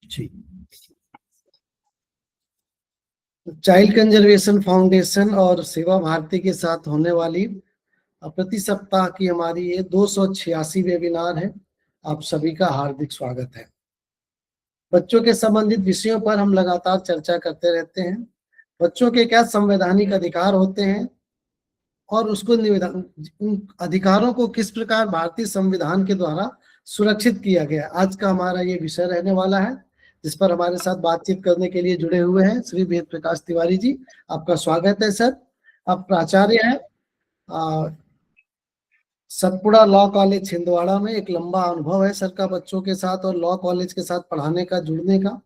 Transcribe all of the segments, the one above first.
जी। Child conservation foundation और सेवा भारती के साथ होने वाली प्रति सप्ताह की हमारी ये 286 वेबिनार है। आप सभी का हार्दिक स्वागत है। बच्चों के संबंधित विषयों पर हम लगातार चर्चा करते रहते हैं। बच्चों के क्या संवैधानिक अधिकार होते हैं और उसको निवेदन उन अधिकारों को किस प्रकार भारतीय संविधान के द्वारा सुरक्षित किया गया, आज का हमारा ये विषय रहने वाला है, जिस पर हमारे साथ बातचीत करने के लिए जुड़े हुए हैं श्री वेद प्रकाश तिवारी जी। आपका स्वागत है सर। आप प्राचार्य हैं, सतपुड़ा लॉ कॉलेज छिंदवाड़ा में। एक लंबा अनुभव है सर का बच्चों के साथ और लॉ कॉलेज के साथ पढ़ाने का, जुड़ने का।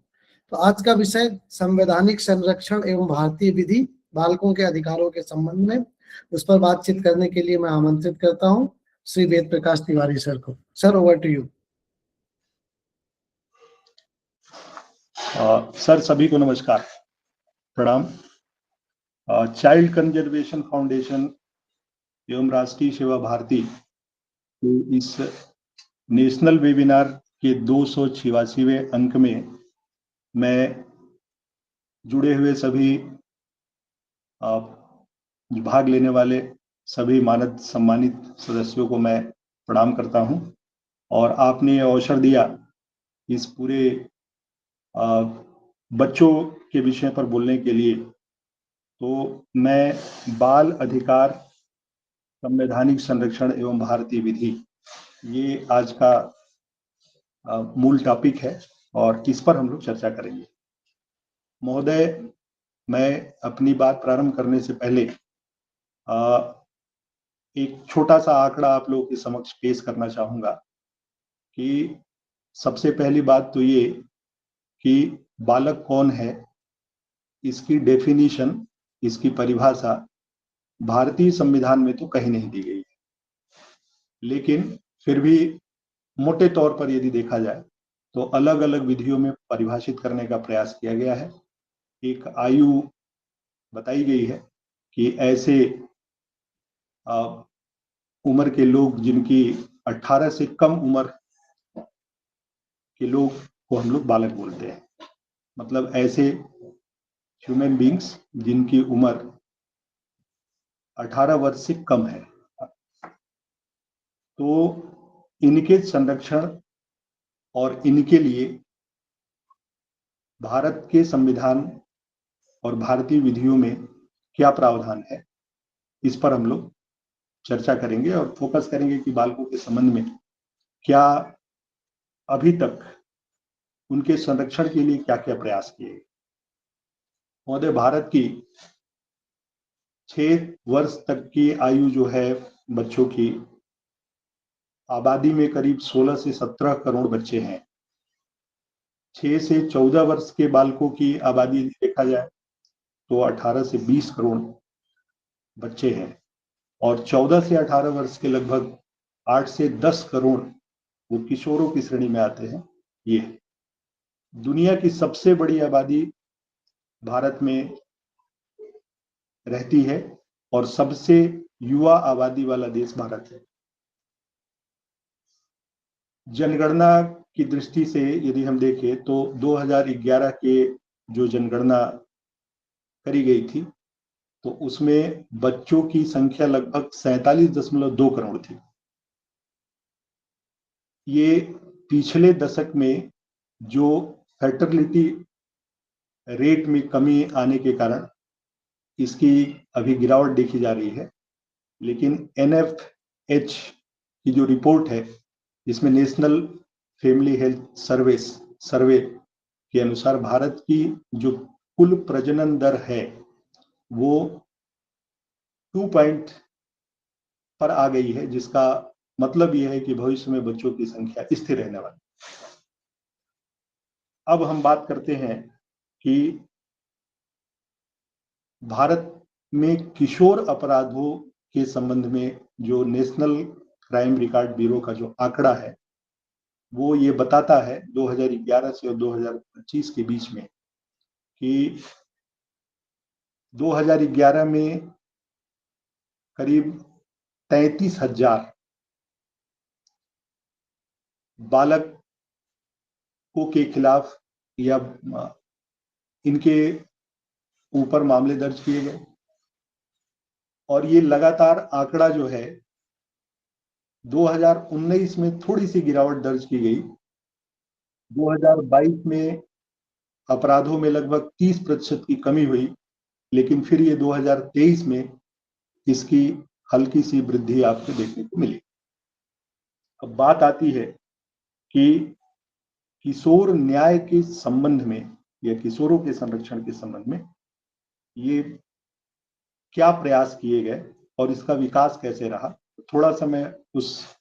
तो आज का विषय संवैधानिक संरक्षण एवं भारतीय विधि बालकों के अधिकारों के संबंध में, उस पर बातचीत करने के लिए मैं आमंत्रित करता हूं श्री वेद प्रकाश तिवारी सर को। Sir, over to you. Sir, सभी को नमस्कार, प्रणाम। चाइल्ड कंजर्वेशन फाउंडेशन एवं राष्ट्रीय सेवा भारती के इस नेशनल वेबिनार के 286वें अंक में मैं जुड़े हुए सभी भाग लेने वाले सभी मानद सम्मानित सदस्यों को मैं प्रणाम करता हूं। और आपने अवसर दिया इस पूरे बच्चों के विषय पर बोलने के लिए, तो मैं बाल अधिकार, संवैधानिक संरक्षण एवं भारतीय विधि, ये आज का मूल टॉपिक है और इस पर हम लोग चर्चा करेंगे। महोदय, मैं अपनी बात प्रारंभ करने से पहले एक छोटा सा आंकड़ा आप लोगों के समक्ष पेश करना चाहूंगा कि सबसे पहली बात तो ये कि बालक कौन है, इसकी डेफिनेशन, इसकी परिभाषा भारतीय संविधान में तो कहीं नहीं दी गई है, लेकिन फिर भी मोटे तौर पर यदि देखा जाए तो अलग अलग विधियों में परिभाषित करने का प्रयास किया गया है। एक आयु बताई गई है कि ऐसे उम्र के लोग जिनकी 18 से कम उम्र के लोग को हम लोग बालक बोलते हैं। मतलब ऐसे ह्यूमन बींग्स जिनकी उम्र 18 वर्ष से कम है, तो इनके संरक्षण और इनके लिए भारत के संविधान और भारतीय विधियों में क्या प्रावधान है, इस पर हम लोग चर्चा करेंगे और फोकस करेंगे कि बालकों के संबंध में क्या अभी तक उनके संरक्षण के लिए क्या क्या प्रयास किए गए। महोदय, भारत की 6 वर्ष तक की आयु जो है बच्चों की, आबादी में करीब 16 से 17 करोड़ बच्चे हैं। 6 से 14 वर्ष के बालकों की आबादी देखा जाए तो 18 से 20 करोड़ बच्चे हैं और 14 से 18 वर्ष के लगभग 8 से 10 करोड़ वो किशोरों की श्रेणी में आते हैं। ये दुनिया की सबसे बड़ी आबादी भारत में रहती है और सबसे युवा आबादी वाला देश भारत है। जनगणना की दृष्टि से यदि हम देखें तो 2011 के जो जनगणना करी गई थी तो उसमें बच्चों की संख्या लगभग 47.2 करोड़ थी। ये पिछले दशक में जो फर्टिलिटी रेट में कमी आने के कारण इसकी अभी गिरावट देखी जा रही है, लेकिन NFH की जो रिपोर्ट है, इसमें नेशनल फैमिली हेल्थ सर्वे के अनुसार भारत की जो कुल प्रजनन दर है वो 2 पॉइंट पर आ गई है, जिसका मतलब यह है कि भविष्य में बच्चों की संख्या स्थिर रहने वाली। अब हम बात करते हैं कि भारत में किशोर अपराधों के संबंध में जो नेशनल क्राइम रिकॉर्ड ब्यूरो का जो आंकड़ा है वो ये बताता है 2011 से और 2025 के बीच में कि 2011 में करीब 33,000 बालकों के खिलाफ या इनके ऊपर मामले दर्ज किए गए, और ये लगातार आंकड़ा जो है 2019 में थोड़ी सी गिरावट दर्ज की गई। 2022 में अपराधों में लगभग 30% की कमी हुई, लेकिन फिर ये 2023 में इसकी हल्की सी वृद्धि आपको देखने को मिली। अब बात आती है कि किशोर न्याय के संबंध में या किशोरों के संरक्षण के संबंध में ये क्या प्रयास किए गए और इसका विकास कैसे रहा। थोड़ा सा मैं उस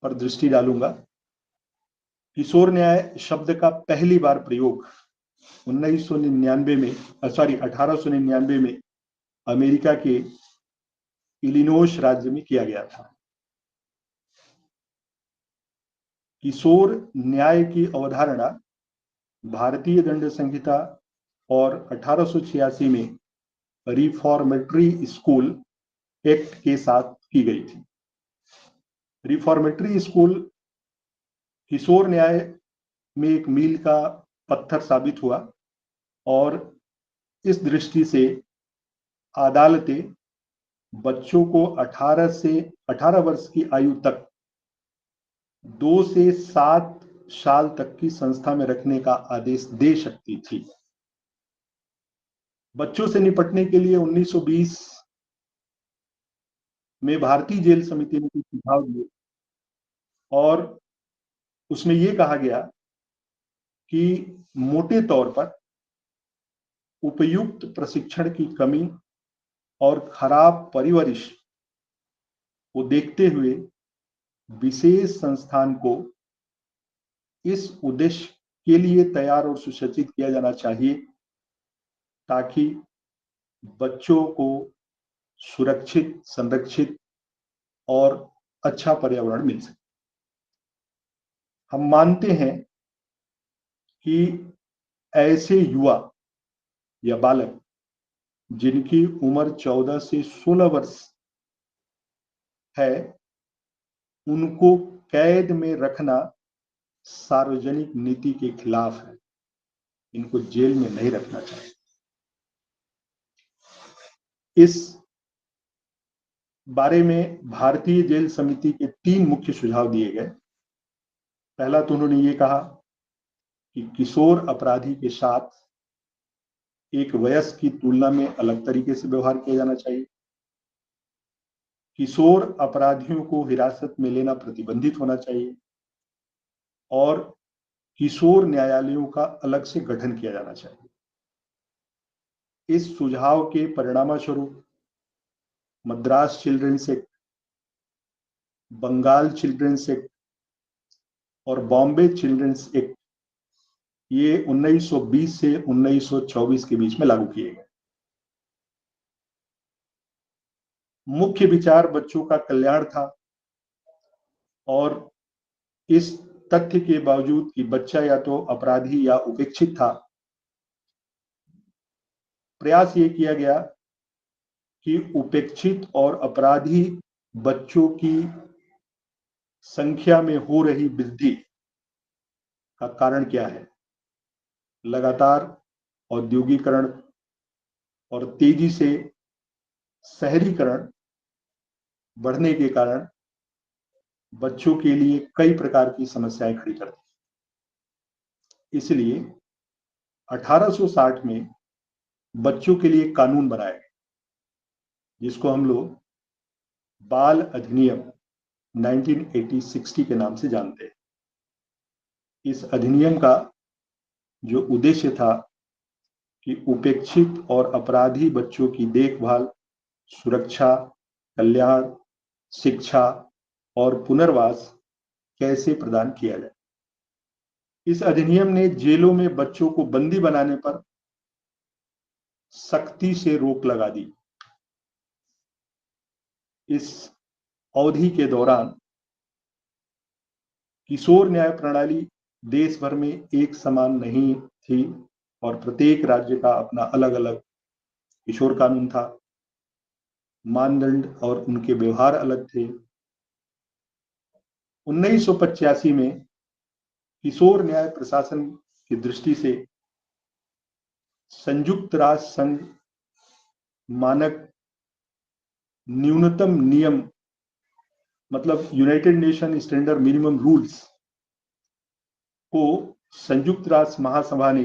पर दृष्टि डालूंगा। किशोर न्याय शब्द का पहली बार प्रयोग 1899 में अमेरिका के इलिनोइस राज्य में किया गया था। किशोर न्याय की अवधारणा भारतीय दंड संहिता और 1886 में रिफॉर्मेटरी स्कूल एक्ट के साथ की गई थी। रिफॉर्मेटरी स्कूल किशोर न्याय में एक मील का पत्थर साबित हुआ और इस दृष्टि से अदालतें बच्चों को 18 वर्ष की आयु तक 2 से 7 साल तक की संस्था में रखने का आदेश दे सकती थी। बच्चों से निपटने के लिए 1920 में भारतीय जेल समिति ने कुछ सुझाव दिए और उसमें यह कहा गया कि मोटे तौर पर उपयुक्त प्रशिक्षण की कमी और खराब परिवरिश को देखते हुए विशेष संस्थान को इस उद्देश्य के लिए तैयार और सुसज्जित किया जाना चाहिए ताकि बच्चों को सुरक्षित, संरक्षित और अच्छा पर्यावरण मिल सके। हम मानते हैं कि ऐसे युवा या बालक जिनकी उम्र 14 से 16 वर्ष है, उनको कैद में रखना सार्वजनिक नीति के खिलाफ है। इनको जेल में नहीं रखना चाहिए। इस बारे में भारतीय जेल समिति के 3 मुख्य सुझाव दिए गए। पहला तो उन्होंने ये कहा कि किशोर अपराधी के साथ एक वयस्क की तुलना में अलग तरीके से व्यवहार किया जाना चाहिए। किशोर अपराधियों को हिरासत में लेना प्रतिबंधित होना चाहिए और किशोर न्यायालयों का अलग से गठन किया जाना चाहिए। इस सुझाव के परिणामस्वरूप Madras children's act, Bengal children's act और बॉम्बे चिल्ड्रंस एक्ट ये 1920 से 1924 के बीच में लागू किए गए। मुख्य विचार बच्चों का कल्याण था और इस तथ्य के बावजूद कि बच्चा या तो अपराधी या उपेक्षित था, प्रयास ये किया गया कि उपेक्षित और अपराधी बच्चों की संख्या में हो रही वृद्धि का कारण क्या है। लगातार औद्योगिकरण और तेजी से शहरीकरण बढ़ने के कारण बच्चों के लिए कई प्रकार की समस्याएं खड़ी करती। इसलिए 1860 में बच्चों के लिए कानून बनाया गया जिसको हम लोग बाल अधिनियम 1960 के नाम से जानते हैं। इस अधिनियम का जो उद्देश्य था कि उपेक्षित और अपराधी बच्चों की देखभाल, सुरक्षा, कल्याण, शिक्षा और पुनर्वास कैसे प्रदान किया जाए। इस अधिनियम ने जेलों में बच्चों को बंदी बनाने पर सख्ती से रोक लगा दी। इस अवधि के दौरान किशोर न्याय प्रणाली देश भर में एक समान नहीं थी और प्रत्येक राज्य का अपना अलग अलग किशोर कानून था। मानदंड और उनके व्यवहार अलग थे। 1985 में किशोर न्याय प्रशासन की दृष्टि से संयुक्त राष्ट्र संघ मानक न्यूनतम नियम, मतलब United nation standard minimum rules को संयुक्त राष्ट्र महासभा ने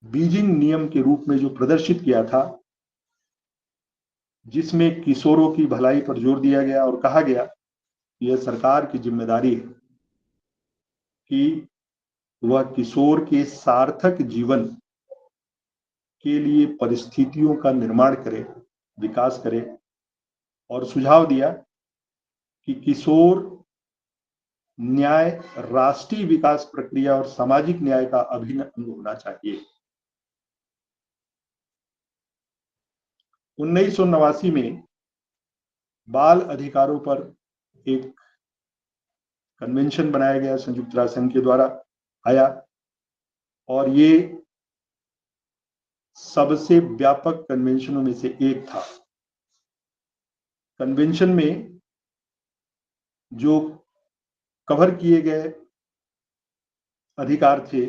बीजिंग नियम के रूप में जो प्रदर्शित किया था, जिसमें किशोरों की भलाई पर जोर दिया गया और कहा गया यह सरकार की जिम्मेदारी है कि वह किशोर के सार्थक जीवन के लिए परिस्थितियों का निर्माण करे, विकास करे, और सुझाव दिया कि किशोर न्याय राष्ट्रीय विकास प्रक्रिया और सामाजिक न्याय का अभिन्न अंग होना चाहिए। 1989 में बाल अधिकारों पर एक कन्वेंशन बनाया गया, संयुक्त राष्ट्र संघ के द्वारा आया, और ये सबसे व्यापक कन्वेंशनों में से एक था। कन्वेंशन में जो कवर किए गए अधिकार थे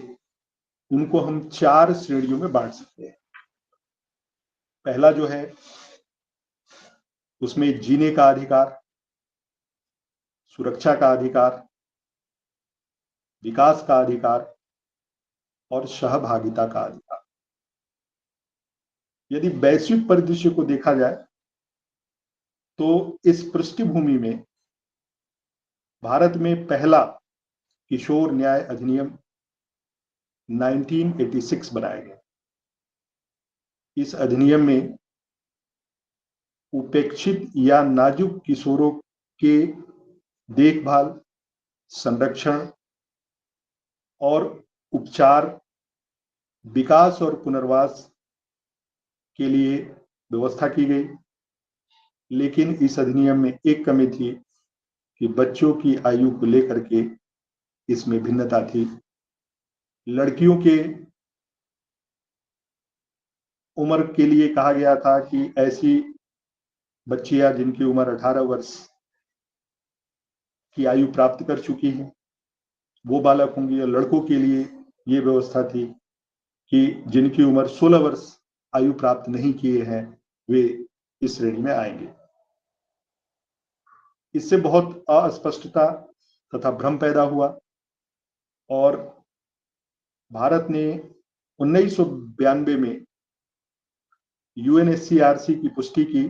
उनको हम 4 श्रेणियों में बांट सकते हैं। पहला जो है उसमें जीने का अधिकार, सुरक्षा का अधिकार, विकास का अधिकार और सहभागिता का अधिकार। यदि वैश्विक परिदृश्य को देखा जाए तो इस पृष्ठभूमि में भारत में पहला किशोर न्याय अधिनियम 1986 बनाया गया। इस अधिनियम में उपेक्षित या नाजुक किशोरों के देखभाल, संरक्षण और उपचार, विकास और पुनर्वास के लिए व्यवस्था की गई। लेकिन इस अधिनियम में एक कमी थी कि बच्चों की आयु को लेकर के इसमें भिन्नता थी। लड़कियों के उम्र के लिए कहा गया था कि ऐसी बच्चियां जिनकी उम्र 18 वर्ष की आयु प्राप्त कर चुकी है वो बालक होंगे, और लड़कों के लिए ये व्यवस्था थी कि जिनकी उम्र 16 वर्ष आयु प्राप्त नहीं किए हैं वे इस श्रेणी में आएंगे। इससे बहुत अस्पष्टता तथा भ्रम पैदा हुआ और भारत ने 1992 में यूएनएचसीआरसी की पुष्टि की,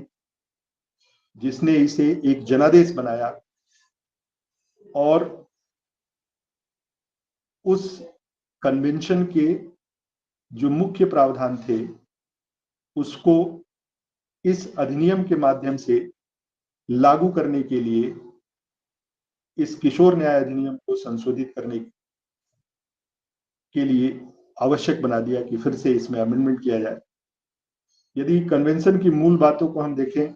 जिसने इसे एक जनादेश बनाया और उस कन्वेंशन के जो मुख्य प्रावधान थे उसको इस अधिनियम के माध्यम से लागू करने के लिए इस किशोर न्याय अधिनियम को संशोधित करने के लिए आवश्यक बना दिया कि फिर से इसमें अमेंडमेंट किया जाए। यदि कन्वेंशन की मूल बातों को हम देखें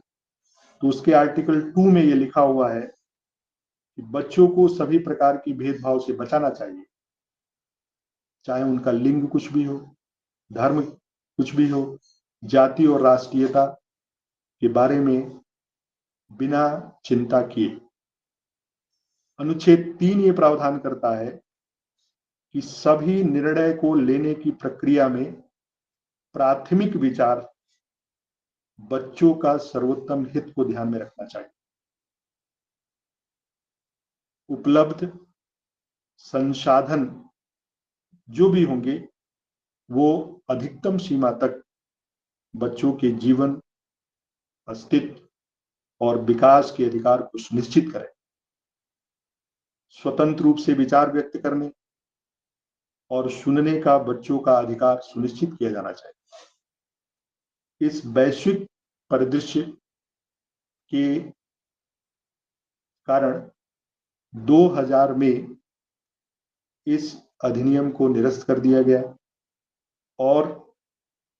तो उसके आर्टिकल 2 में यह लिखा हुआ है कि बच्चों को सभी प्रकार की भेदभाव से बचाना चाहिए, चाहे उनका लिंग कुछ भी हो, धर्म कुछ भी हो, जाति और राष्ट्रीयता के बारे में बिना चिंता किए। अनुच्छेद 3 ये प्रावधान करता है कि सभी निर्णय को लेने की प्रक्रिया में प्राथमिक विचार बच्चों का सर्वोत्तम हित को ध्यान में रखना चाहिए। उपलब्ध संसाधन जो भी होंगे वो अधिकतम सीमा तक बच्चों के जीवन, अस्तित्व और विकास के अधिकार को सुनिश्चित करें। स्वतंत्र रूप से विचार व्यक्त करने और सुनने का बच्चों का अधिकार सुनिश्चित किया जाना चाहिए। इस वैश्विक परिदृश्य के कारण 2000 में इस अधिनियम को निरस्त कर दिया गया और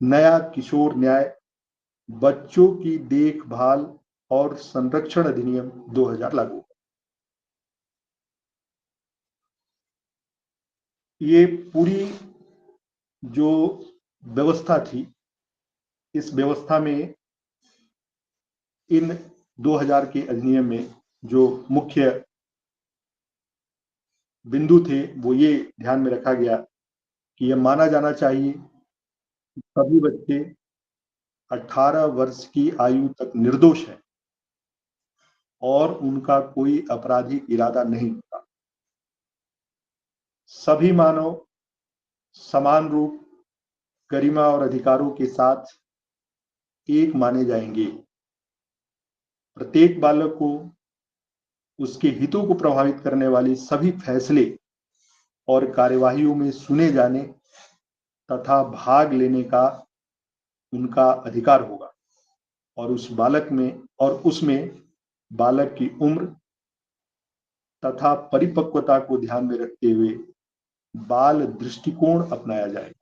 नया किशोर न्याय बच्चों की देखभाल और संरक्षण अधिनियम 2000 लागू। ये पूरी जो व्यवस्था थी, इस व्यवस्था में इन 2000 के अधिनियम में जो मुख्य बिंदु थे वो ये ध्यान में रखा गया कि यह माना जाना चाहिए सभी बच्चे 18 वर्ष की आयु तक निर्दोष हैं और उनका कोई आपराधिक इरादा नहीं होता। सभी मानव समान रूप, गरिमा और अधिकारों के साथ एक माने जाएंगे। प्रत्येक बालक को उसके हितों को प्रभावित करने वाली सभी फैसले और कार्यवाहियों में सुने जाने तथा भाग लेने का उनका अधिकार होगा और उसमें बालक की उम्र तथा परिपक्वता को ध्यान में रखते हुए बाल दृष्टिकोण अपनाया जाएगा।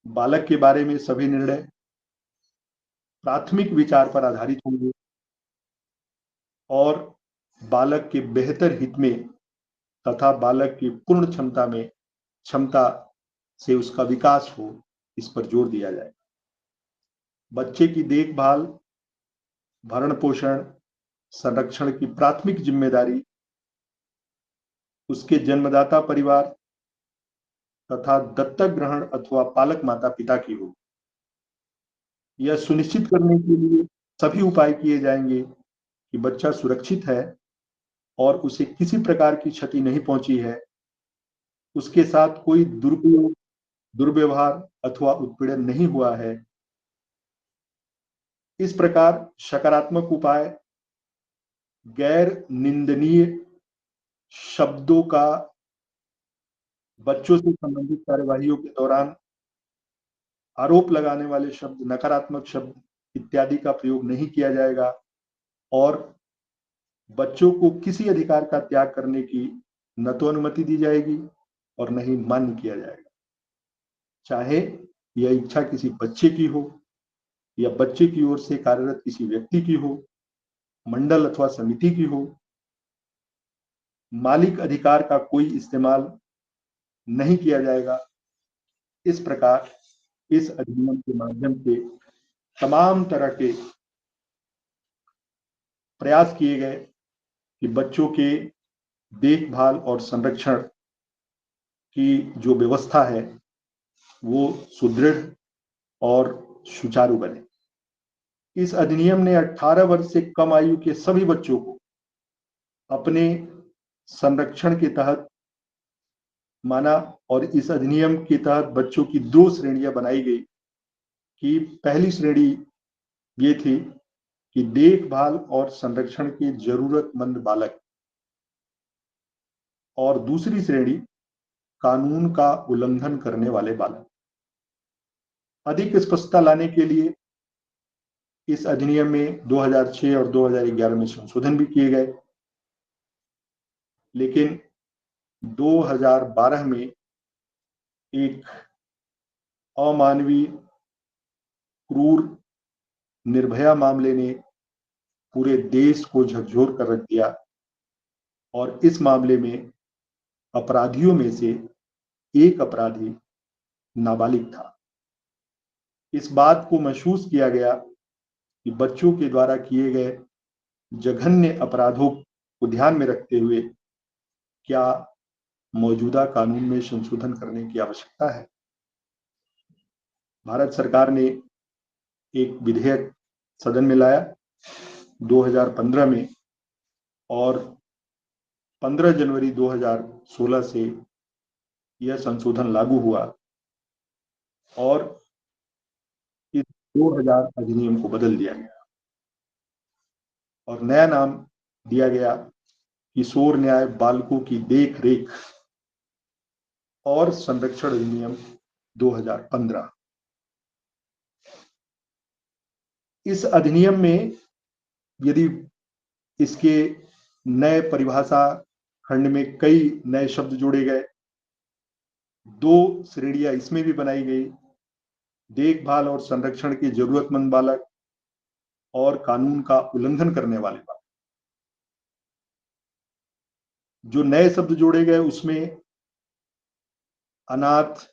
बालक के बारे में सभी निर्णय प्राथमिक विचार पर आधारित होंगे और बालक के बेहतर हित में तथा बालक की पूर्ण क्षमता से उसका विकास हो, इस पर जोर दिया जाए। बच्चे की देखभाल, भरण पोषण, संरक्षण की प्राथमिक जिम्मेदारी उसके जन्मदाता परिवार तथा दत्तक ग्रहण अथवा पालक माता पिता की हो। यह सुनिश्चित करने के लिए सभी उपाय किए जाएंगे कि बच्चा सुरक्षित है और उसे किसी प्रकार की क्षति नहीं पहुंची है, उसके साथ कोई दुरुपयोग, दुर्व्यवहार अथवा उत्पीड़न नहीं हुआ है। इस प्रकार सकारात्मक उपाय गैर निंदनीय शब्दों का बच्चों से संबंधित कार्यवाहियों के दौरान आरोप लगाने वाले शब्द, नकारात्मक शब्द इत्यादि का प्रयोग नहीं किया जाएगा और बच्चों को किसी अधिकार का त्याग करने की न तो अनुमति दी जाएगी और न ही मान्य किया जाएगा, चाहे यह इच्छा किसी बच्चे की हो या बच्चे की ओर से कार्यरत किसी व्यक्ति की हो, मंडल अथवा समिति की हो। मालिक अधिकार का कोई इस्तेमाल नहीं किया जाएगा। इस प्रकार इस अधिनियम के माध्यम से तमाम तरह के प्रयास किए गए कि बच्चों के देखभाल और संरक्षण की जो व्यवस्था है वो सुदृढ़ और सुचारू बने। इस अधिनियम ने 18 वर्ष से कम आयु के सभी बच्चों को अपने संरक्षण के तहत माना और इस अधिनियम के तहत बच्चों की 2 श्रेणियां बनाई गई कि पहली श्रेणी ये थी कि देखभाल और संरक्षण के जरूरतमंद बालक और दूसरी श्रेणी कानून का उल्लंघन करने वाले बालक। अधिक स्पष्टता लाने के लिए इस अधिनियम में 2006 और 2011 में संशोधन भी किए गए, लेकिन 2012 में एक अमानवीय, क्रूर, निर्भया मामले ने पूरे देश को झकझोर कर रख दिया और इस मामले में अपराधियों में से एक अपराधी नाबालिग था। इस बात को महसूस किया गया कि बच्चों के द्वारा किए गए जघन्य अपराधों को ध्यान में रखते हुए क्या मौजूदा कानून में संशोधन करने की आवश्यकता है। भारत सरकार ने एक विधेयक सदन में लाया 2015 में और 15 जनवरी 2016 से यह संशोधन लागू हुआ और इस 2000 अधिनियम को बदल दिया गया और नया नाम दिया गया किशोर न्याय बालकों की देख रेख और संरक्षण अधिनियम 2015। इस अधिनियम में यदि इसके नए परिभाषा खंड में कई नए शब्द जोड़े गए, 2 श्रेणियां इसमें भी बनाई गई, देखभाल और संरक्षण के जरूरतमंद बालक और कानून का उल्लंघन करने वाले बालक। जो नए शब्द जोड़े गए उसमें अनाथ,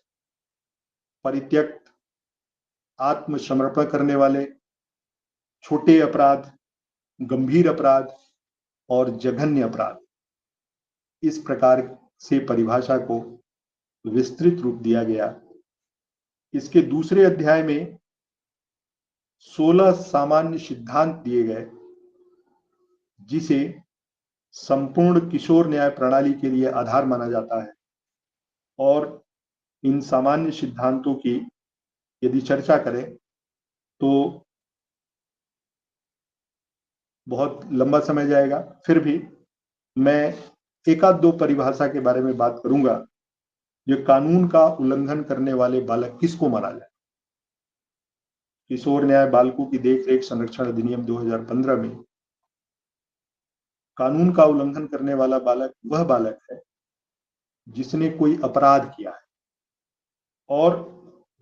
परित्यक्त, आत्मसमर्पण करने वाले, छोटे अपराध, गंभीर अपराध और जघन्य अपराध, इस प्रकार से परिभाषा को विस्तृत रूप दिया गया। इसके दूसरे अध्याय में 16 सामान्य सिद्धांत दिए गए, जिसे संपूर्ण किशोर न्याय प्रणाली के लिए आधार माना जाता है। और इन सामान्य सिद्धांतों की यदि चर्चा करें तो बहुत लंबा समय जाएगा, फिर भी मैं एक आध दो परिभाषा के बारे में बात करूंगा। ये कानून का उल्लंघन करने वाले बालक किसको माना जाए? किशोर न्याय बालकों की देखरेख संरक्षण अधिनियम 2015 में कानून का उल्लंघन करने वाला बालक वह बालक है जिसने कोई अपराध किया है और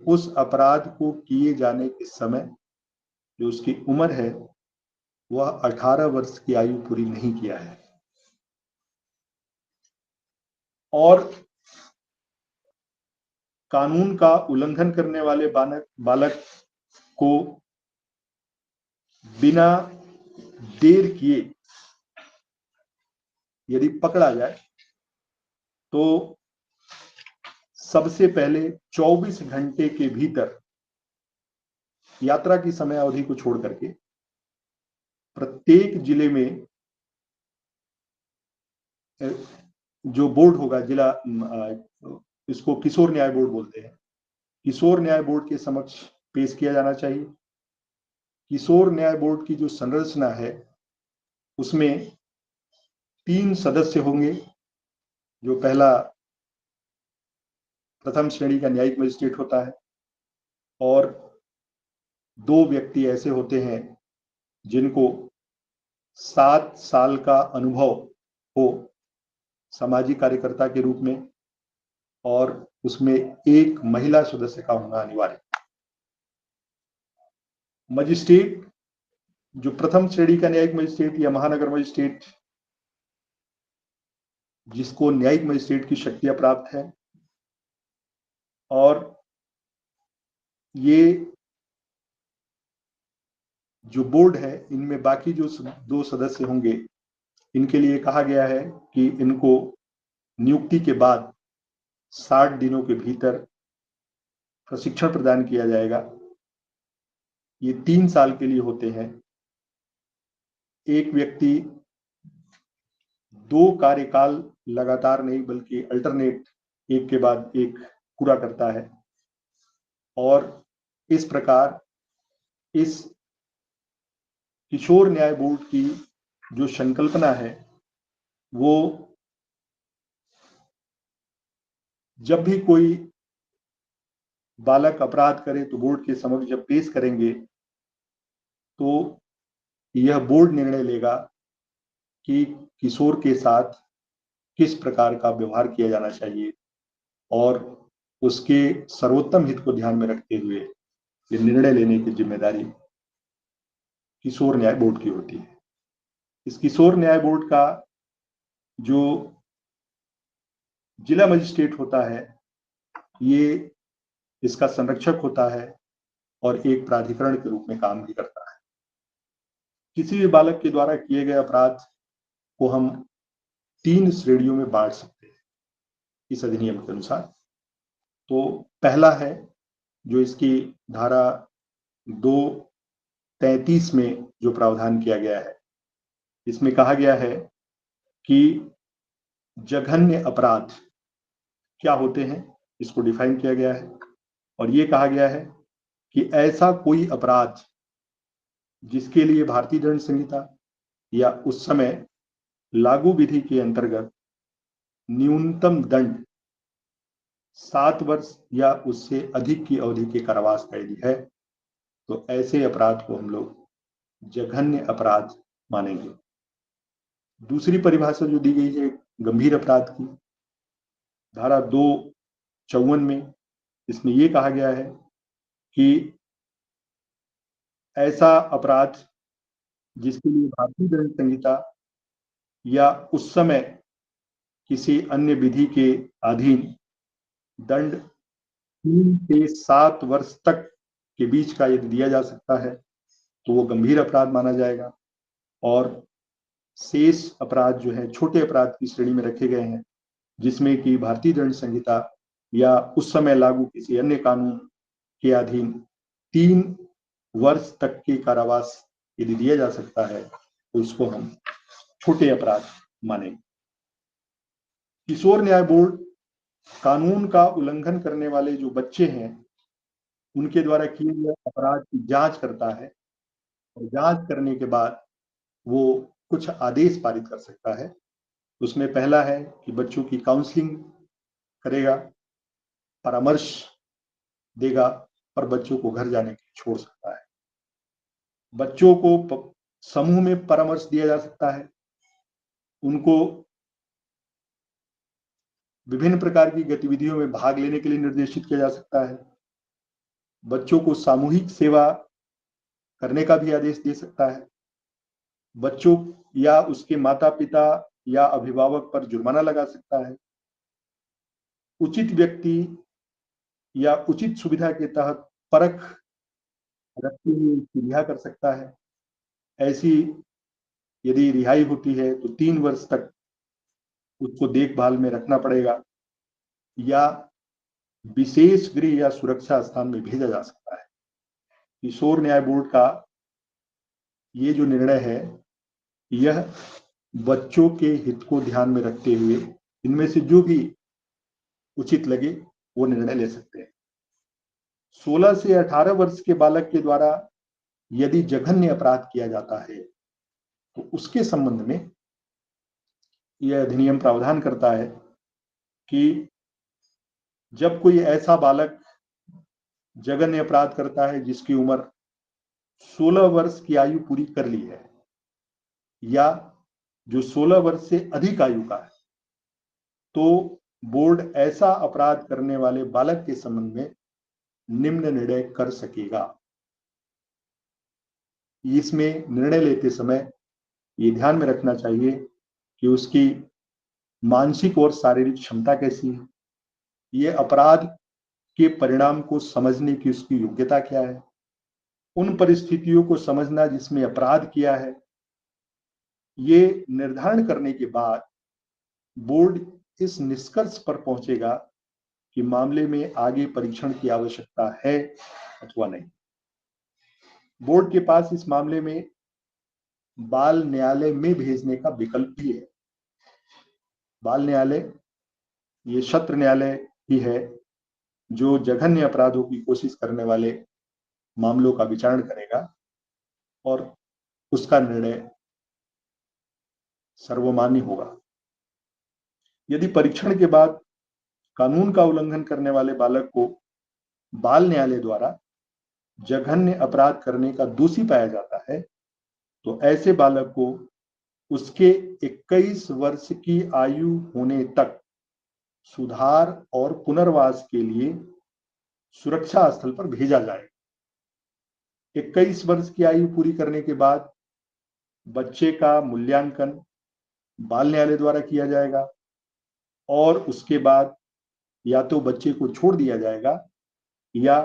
उस अपराध को किए जाने के समय जो उसकी उम्र है वह 18 वर्ष की आयु पूरी नहीं किया है। और कानून का उल्लंघन करने वाले बालक को बिना देर किए यदि पकड़ा जाए तो सबसे पहले 24 घंटे के भीतर यात्रा की समय अवधि को छोड़ करके प्रत्येक जिले में जो बोर्ड होगा, जिला, इसको किशोर न्याय बोर्ड बोलते हैं, किशोर न्याय बोर्ड के समक्ष पेश किया जाना चाहिए। किशोर न्याय बोर्ड की जो संरचना है उसमें 3 सदस्य होंगे। जो पहला प्रथम श्रेणी का न्यायिक मजिस्ट्रेट होता है और 2 व्यक्ति ऐसे होते हैं जिनको 7 साल का अनुभव हो सामाजिक कार्यकर्ता के रूप में, और उसमें एक महिला सदस्य का होना अनिवार्य। मजिस्ट्रेट जो प्रथम श्रेणी का न्यायिक मजिस्ट्रेट या महानगर मजिस्ट्रेट, जिसको न्यायिक मजिस्ट्रेट की शक्तियां प्राप्त है, और ये जो बोर्ड है इनमें बाकी जो 2 सदस्य होंगे, इनके लिए कहा गया है कि इनको नियुक्ति के बाद 60 दिनों के भीतर प्रशिक्षण प्रदान किया जाएगा। ये 3 साल के लिए होते हैं। एक व्यक्ति 2 कार्यकाल लगातार नहीं बल्कि अल्टरनेट एक के बाद एक पूरा करता है, और इस प्रकार इस किशोर न्याय बोर्ड की जो संकल्पना है वो जब भी कोई बालक अपराध करे तो बोर्ड के समक्ष जब पेश करेंगे तो यह बोर्ड निर्णय लेगा कि किशोर के साथ किस प्रकार का व्यवहार किया जाना चाहिए, और उसके सर्वोत्तम हित को ध्यान में रखते हुए ये निर्णय लेने की जिम्मेदारी किशोर न्याय बोर्ड की होती है। इस किशोर न्याय बोर्ड का जो जिला मजिस्ट्रेट होता है ये इसका संरक्षक होता है और एक प्राधिकरण के रूप में काम भी करता है। किसी भी बालक के द्वारा किए गए अपराध को हम 3 श्रेणियों में बांट सकते हैं इस अधिनियम के अनुसार। तो पहला है जो इसकी धारा 233 में जो प्रावधान किया गया है, इसमें कहा गया है कि जघन्य अपराध क्या होते हैं, इसको डिफाइन किया गया है, और ये कहा गया है कि ऐसा कोई अपराध जिसके लिए भारतीय दंड संहिता या उस समय लागू विधि के अंतर्गत न्यूनतम दंड 7 वर्ष या उससे अधिक की अवधि के कारावास कैदी है, तो ऐसे अपराध को हम लोग जघन्य अपराध मानेंगे। दूसरी परिभाषा जो दी गई है गंभीर अपराध की, धारा 254 में, इसमें यह कहा गया है कि ऐसा अपराध जिसके लिए भारतीय दंड संहिता या उस समय किसी अन्य विधि के अधीन दंड 3 से 7 वर्ष तक के बीच का यदि दिया जा सकता है तो वो गंभीर अपराध माना जाएगा, और शेष अपराध जो है छोटे अपराध की श्रेणी में रखे गए हैं, जिसमें कि भारतीय दंड संहिता या उस समय लागू किसी अन्य कानून के अधीन 3 वर्ष तक के कारावास यदि दिया जा सकता है तो उसको हम छोटे अपराध मानेंगे। किशोर न्याय बोर्ड कानून का उल्लंघन करने वाले जो बच्चे हैं उनके द्वारा किए गए अपराध की जांच करता है और जांच करने के बाद वो कुछ आदेश पारित कर सकता है। उसमें पहला है कि बच्चों की काउंसलिंग करेगा, परामर्श देगा और बच्चों को घर जाने के लिए छोड़ सकता है। बच्चों को समूह में परामर्श दिया जा सकता है, उनको विभिन्न प्रकार की गतिविधियों में भाग लेने के लिए निर्देशित किया जा सकता है, बच्चों को सामूहिक सेवा करने का भी आदेश दे सकता है, बच्चों या उसके माता पिता या अभिभावक पर जुर्माना लगा सकता है, उचित व्यक्ति या उचित सुविधा के तहत परख रखते हुए उसकी रिहा कर सकता है। ऐसी यदि रिहाई होती है तो 3 वर्ष तक उसको देखभाल में रखना पड़ेगा या विशेष गृह या सुरक्षा स्थान में भेजा जा सकता है। किशोर न्याय बोर्ड का ये जो निर्णय है यह बच्चों के हित को ध्यान में रखते हुए इनमें से जो भी उचित लगे वो निर्णय ले सकते हैं। 16 से 18 वर्ष के बालक के द्वारा यदि जघन्य अपराध किया जाता है तो उसके संबंध में यह अधिनियम प्रावधान करता है कि जब कोई ऐसा बालक जघन्य अपराध करता है जिसकी उम्र 16 वर्ष की आयु पूरी कर ली है या जो 16 वर्ष से अधिक आयु का है, तो बोर्ड ऐसा अपराध करने वाले बालक के संबंध में निम्न निर्णय कर सकेगा। इसमें निर्णय लेते समय ये ध्यान में रखना चाहिए कि उसकी मानसिक और शारीरिक क्षमता कैसी है, ये अपराध के परिणाम को समझने की उसकी योग्यता क्या है, उन परिस्थितियों को समझना जिसमें अपराध किया है। ये निर्धारण करने के बाद बोर्ड इस निष्कर्ष पर पहुंचेगा कि मामले में आगे परीक्षण की आवश्यकता है अथवा नहीं। बोर्ड के पास इस मामले में बाल न्यायालय में भेजने का विकल्प भी है। बाल न्यायालय ये सत्र न्यायालय ही है जो जघन्य अपराधों की कोशिश करने वाले मामलों का विचारण करेगा और उसका निर्णय सर्वमान्य होगा। यदि परीक्षण के बाद कानून का उल्लंघन करने वाले बालक को बाल न्यायालय द्वारा जघन्य अपराध करने का दोषी पाया जाता है तो ऐसे बालक को उसके 21 वर्ष की आयु होने तक सुधार और पुनर्वास के लिए सुरक्षा स्थल पर भेजा जाए। 21 वर्ष की आयु पूरी करने के बाद बच्चे का मूल्यांकन बाल न्यायालय द्वारा किया जाएगा और उसके बाद या तो बच्चे को छोड़ दिया जाएगा या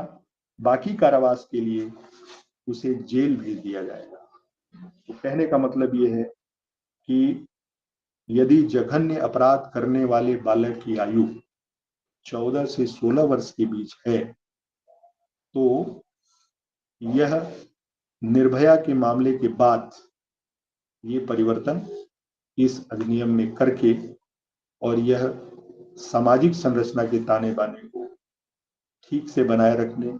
बाकी कारावास के लिए उसे जेल भेज दिया जाएगा। तो कहने का मतलब ये है कि यदि जघन्य अपराध करने वाले बालक की आयु 14 से 16 वर्ष के बीच है तो यह निर्भया के मामले के बाद ये परिवर्तन इस अधिनियम में करके और यह सामाजिक संरचना के ताने बाने को ठीक से बनाए रखने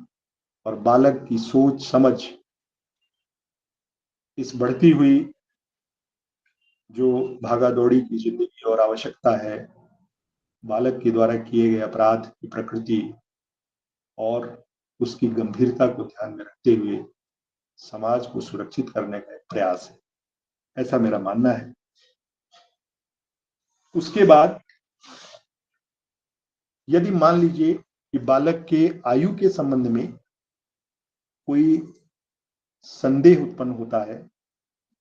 और बालक की सोच समझ इस बढ़ती हुई जो भागा दौड़ी की जिंदगी और आवश्यकता है, बालक के द्वारा किए गए अपराध की प्रकृति और उसकी गंभीरता को ध्यान में रखते हुए समाज को सुरक्षित करने का एक प्रयास है, ऐसा मेरा मानना है। उसके बाद यदि मान लीजिए कि बालक के आयु के संबंध में कोई संदेह उत्पन्न होता है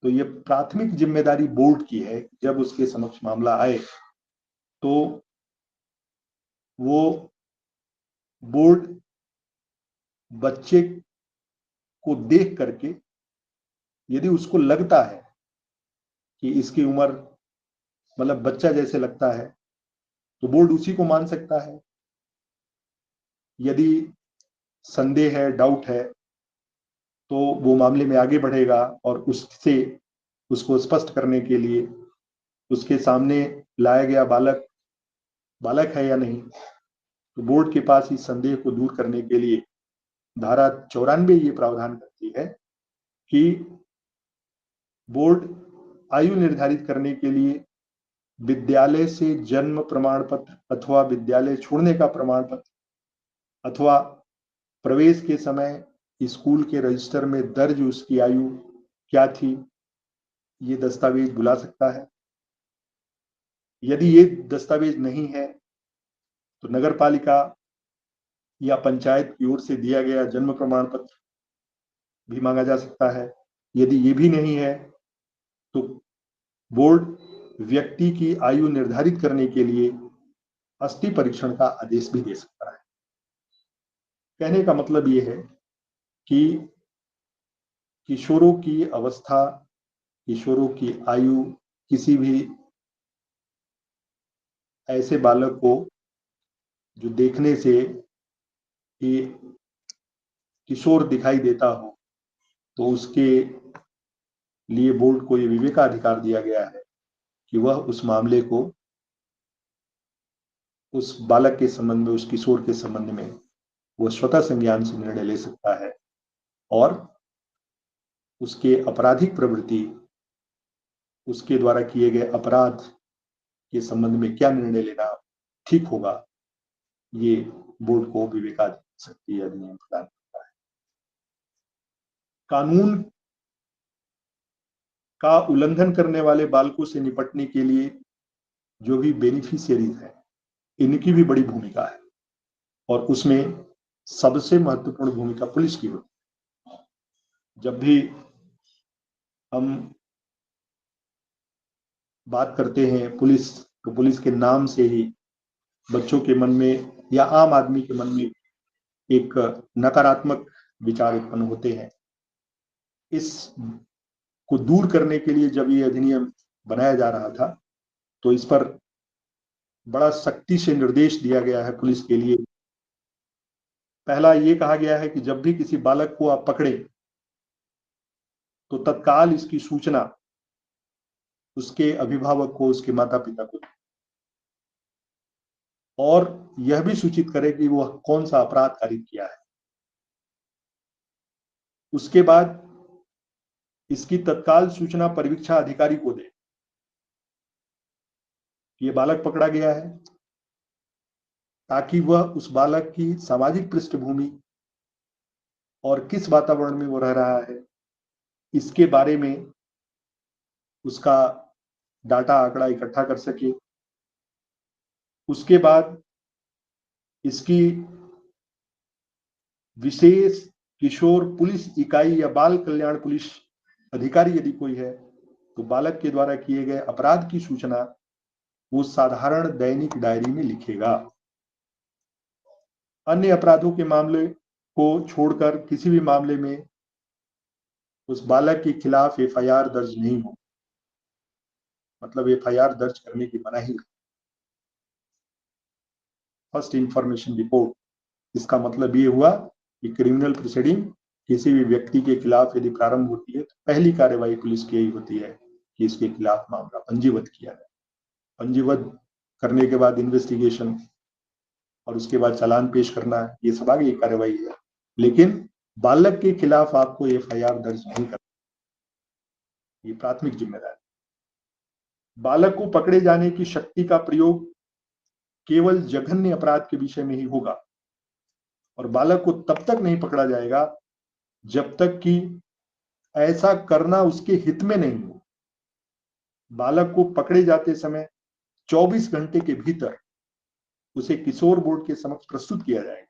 तो यह प्राथमिक जिम्मेदारी बोर्ड की है। जब उसके समक्ष मामला आए तो वो बोर्ड बच्चे को देख करके यदि उसको लगता है कि इसकी उम्र मतलब बच्चा जैसे लगता है तो बोर्ड उसी को मान सकता है। यदि संदेह है, डाउट है, तो वो मामले में आगे बढ़ेगा और उससे उसको स्पष्ट करने के लिए उसके सामने लाया गया बालक है या नहीं। तो बोर्ड के पास इस संदेह को दूर करने के लिए धारा 94 ये प्रावधान करती है कि बोर्ड आयु निर्धारित करने के लिए विद्यालय से जन्म प्रमाण पत्र अथवा विद्यालय छोड़ने का प्रमाण पत्र अथवा प्रवेश के समय स्कूल के रजिस्टर में दर्ज उसकी आयु क्या थी, ये दस्तावेज बुला सकता है। यदि ये दस्तावेज नहीं है तो नगर पालिका या पंचायत की ओर से दिया गया जन्म प्रमाण पत्र भी मांगा जा सकता है। यदि ये भी नहीं है तो बोर्ड व्यक्ति की आयु निर्धारित करने के लिए अस्थि परीक्षण का आदेश भी दे सकता है। कहने का मतलब ये है कि किशोरों की अवस्था, किशोरों की आयु किसी भी ऐसे बालक को जो देखने से कि किशोर दिखाई देता हो, तो उसके लिए बोर्ड को ये विवेकाधिकार दिया गया है कि वह उस मामले को उस बालक के संबंध में, उस किशोर के संबंध में वह स्वतः संज्ञान से निर्णय ले सकता है और उसके आपराधिक प्रवृत्ति, उसके द्वारा किए गए अपराध के संबंध में क्या निर्णय लेना ठीक होगा, ये बोर्ड को विवेकाधीन शक्ति अधिनियम प्रदान करता है। कानून का उल्लंघन करने वाले बालकों से निपटने के लिए जो भी बेनिफिशियरीज हैं, इनकी भी बड़ी भूमिका है और उसमें सबसे महत्वपूर्ण भूमिका पुलिस की होती है। जब भी हम बात करते हैं पुलिस, तो पुलिस के नाम से ही बच्चों के मन में या आम आदमी के मन में एक नकारात्मक विचार उत्पन्न होते हैं। इस को दूर करने के लिए जब ये अधिनियम बनाया जा रहा था, तो इस पर बड़ा सख्ती से निर्देश दिया गया है पुलिस के लिए। पहला ये कहा गया है कि जब भी किसी बालक को आप पकड़े तो तत्काल इसकी सूचना उसके अभिभावक को, उसके माता पिता को, और यह भी सूचित करे कि वह कौन सा अपराध कारित किया है। उसके बाद इसकी तत्काल सूचना परिवीक्षा अधिकारी को दे, ये बालक पकड़ा गया है, ताकि वह उस बालक की सामाजिक पृष्ठभूमि और किस वातावरण में वो रह रहा है, इसके बारे में उसका डाटा आंकड़ा इकट्ठा कर सके। उसके बाद इसकी विशेष किशोर पुलिस इकाई या बाल कल्याण पुलिस अधिकारी यदि कोई है, तो बालक के द्वारा किए गए अपराध की सूचना वो साधारण दैनिक डायरी में लिखेगा। अन्य अपराधों के मामले को छोड़कर किसी भी मामले में उस बालक के खिलाफ एफआईआर दर्ज नहीं हो, मतलब एफआईआर दर्ज करने की मनाही है। फर्स्ट इंफॉर्मेशन रिपोर्ट, इसका मतलब ये हुआ कि क्रिमिनल प्रोसीडिंग किसी भी व्यक्ति के खिलाफ यदि प्रारंभ होती है तो पहली कार्यवाही पुलिस की यही होती है कि इसके खिलाफ मामला पंजीबद्ध किया जाए। पंजीबद्ध करने के बाद इन्वेस्टिगेशन और उसके बाद चालान पेश करना, ये सब आगे कार्यवाही है। लेकिन बालक के खिलाफ आपको एफआईआर दर्ज नहीं करना, ये प्राथमिक जिम्मेदारी। बालक को पकड़े जाने की शक्ति का प्रयोग केवल जघन्य अपराध के विषय में ही होगा और बालक को तब तक नहीं पकड़ा जाएगा जब तक कि ऐसा करना उसके हित में नहीं हो। बालक को पकड़े जाते समय 24 घंटे के भीतर उसे किशोर बोर्ड के समक्ष प्रस्तुत किया जाएगा।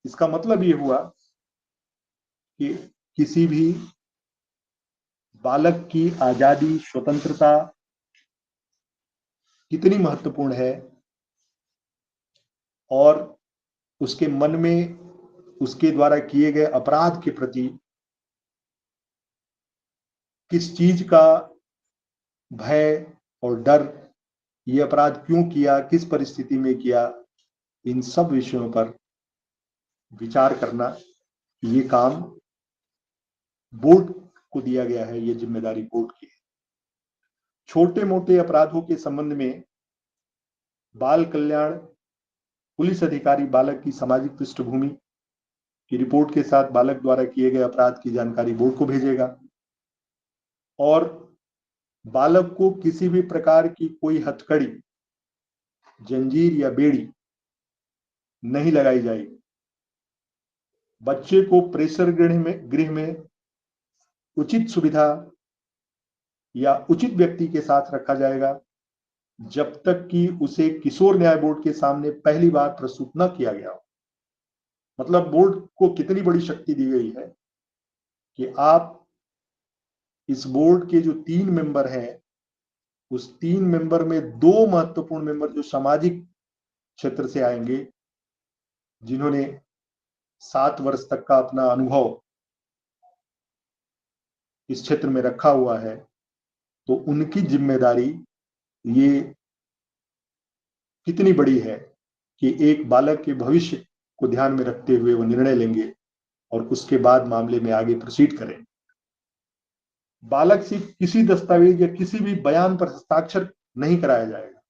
इसका मतलब ये हुआ कि किसी भी बालक की आजादी, स्वतंत्रता कितनी महत्वपूर्ण है और उसके मन में उसके द्वारा किए गए अपराध के प्रति किस चीज का भय और डर, ये अपराध क्यों किया, किस परिस्थिति में किया, इन सब विषयों पर विचार करना, ये काम बोर्ड को दिया गया है, ये जिम्मेदारी बोर्ड की है। छोटे मोटे अपराधों के संबंध में बाल कल्याण पुलिस अधिकारी बालक की सामाजिक पृष्ठभूमि की रिपोर्ट के साथ बालक द्वारा किए गए अपराध की जानकारी बोर्ड को भेजेगा और बालक को किसी भी प्रकार की कोई हथकड़ी, जंजीर या बेड़ी नहीं लगाई जाएगी। बच्चे को प्रेशर गृह में उचित सुविधा या उचित व्यक्ति के साथ रखा जाएगा जब तक कि उसे किशोर न्याय बोर्ड के सामने पहली बार प्रस्तुत न किया गया हो। मतलब बोर्ड को कितनी बड़ी शक्ति दी गई है कि आप इस बोर्ड के जो 3 मेंबर हैं, उस 3 मेंबर में 2 महत्वपूर्ण मेंबर जो सामाजिक क्षेत्र से आएंगे, जिन्होंने 7 वर्ष तक का अपना अनुभव इस क्षेत्र में रखा हुआ है, तो उनकी जिम्मेदारी ये कितनी बड़ी है कि एक बालक के भविष्य को ध्यान में रखते हुए वो निर्णय लेंगे और उसके बाद मामले में आगे प्रोसीड करें। बालक से किसी दस्तावेज या किसी भी बयान पर हस्ताक्षर नहीं कराया जाएगा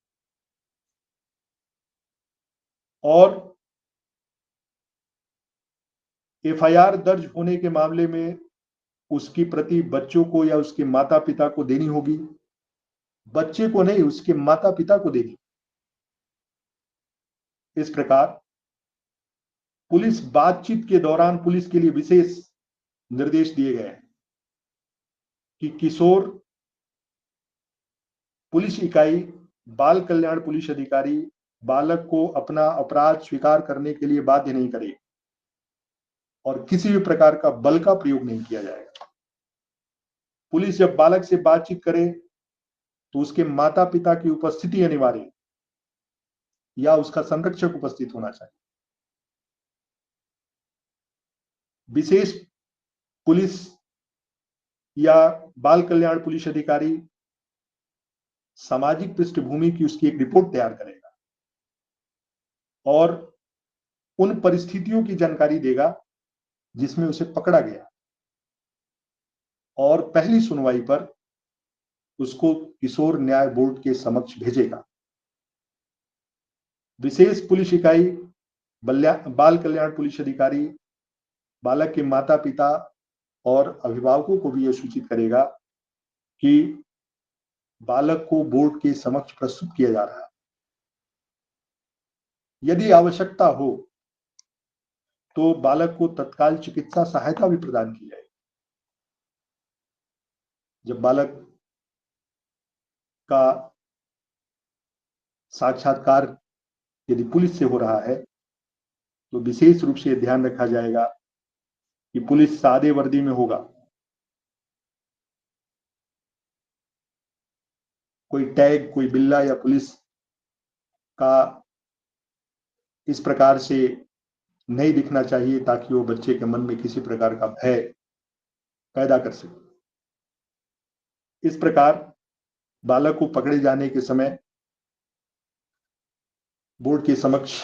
और एफआईआर दर्ज होने के मामले में उसकी प्रति बच्चों को या उसके माता पिता को देनी होगी। बच्चे को नहीं, उसके माता पिता को देनी। इस प्रकार पुलिस बातचीत के दौरान पुलिस के लिए विशेष निर्देश दिए गए हैं कि किशोर पुलिस इकाई बाल कल्याण पुलिस अधिकारी बालक को अपना अपराध स्वीकार करने के लिए बाध्य नहीं करे और किसी भी प्रकार का बल का प्रयोग नहीं किया जाएगा। पुलिस जब बालक से बातचीत करे तो उसके माता पिता की उपस्थिति अनिवार्य या उसका संरक्षक उपस्थित होना चाहिए। विशेष पुलिस या बाल कल्याण पुलिस अधिकारी सामाजिक पृष्ठभूमि की उसकी एक रिपोर्ट तैयार करेगा और उन परिस्थितियों की जानकारी देगा जिसमें उसे पकड़ा गया और पहली सुनवाई पर उसको किशोर न्याय बोर्ड के समक्ष भेजेगा। विशेष पुलिस इकाई बाल कल्याण पुलिस अधिकारी बालक के माता पिता और अभिभावकों को भी यह सूचित करेगा कि बालक को बोर्ड के समक्ष प्रस्तुत किया जा रहा है। यदि आवश्यकता हो तो बालक को तत्काल चिकित्सा सहायता भी प्रदान की जाएगी। जब बालक का साक्षात्कार यदि पुलिस से हो रहा है तो विशेष रूप से ध्यान रखा जाएगा कि पुलिस सादे वर्दी में होगा, कोई टैग, कोई बिल्ला या पुलिस का इस प्रकार से नहीं दिखना चाहिए ताकि वो बच्चे के मन में किसी प्रकार का भय पैदा कर सके। इस प्रकार बालक को पकड़े जाने के समय बोर्ड के समक्ष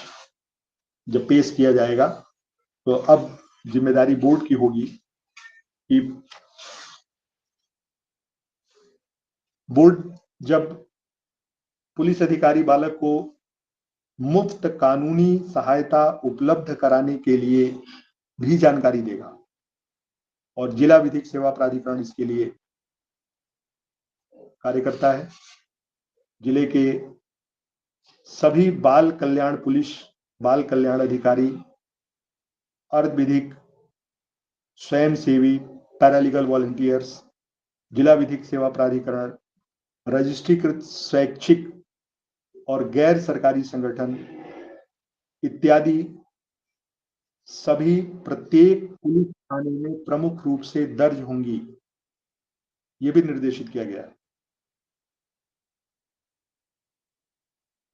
जब पेश किया जाएगा तो अब जिम्मेदारी बोर्ड की होगी कि बोर्ड जब पुलिस अधिकारी बालक को मुफ्त कानूनी सहायता उपलब्ध कराने के लिए भी जानकारी देगा और जिला विधिक सेवा प्राधिकरण इसके लिए कार्य करता है। जिले के सभी बाल कल्याण पुलिस, बाल कल्याण अधिकारी, अर्ध विधिक, स्वयंसेवी, पैरालीगल वॉलंटियर्स, जिला विधिक सेवा प्राधिकरण, रजिस्ट्रीकृत स्वैच्छिक और गैर सरकारी संगठन इत्यादि सभी प्रत्येक पुलिस थाने में प्रमुख रूप से दर्ज होंगी, ये भी निर्देशित किया गया है।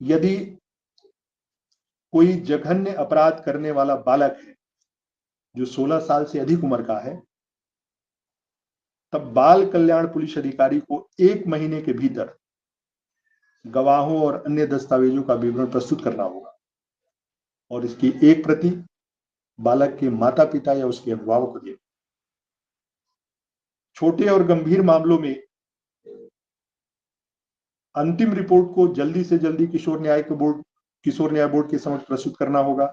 यदि कोई जघन्य अपराध करने वाला बालक है जो 16 साल से अधिक उम्र का है, तब बाल कल्याण पुलिस अधिकारी को 1 महीने के भीतर गवाहों और अन्य दस्तावेजों का विवरण प्रस्तुत करना होगा। और इसकी एक प्रति बालक के माता पिता या उसके अभिभावक को दें। छोटे और गंभीर मामलों में अंतिम रिपोर्ट को जल्दी से जल्दी किशोर न्याय बोर्ड के समक्ष प्रस्तुत करना होगा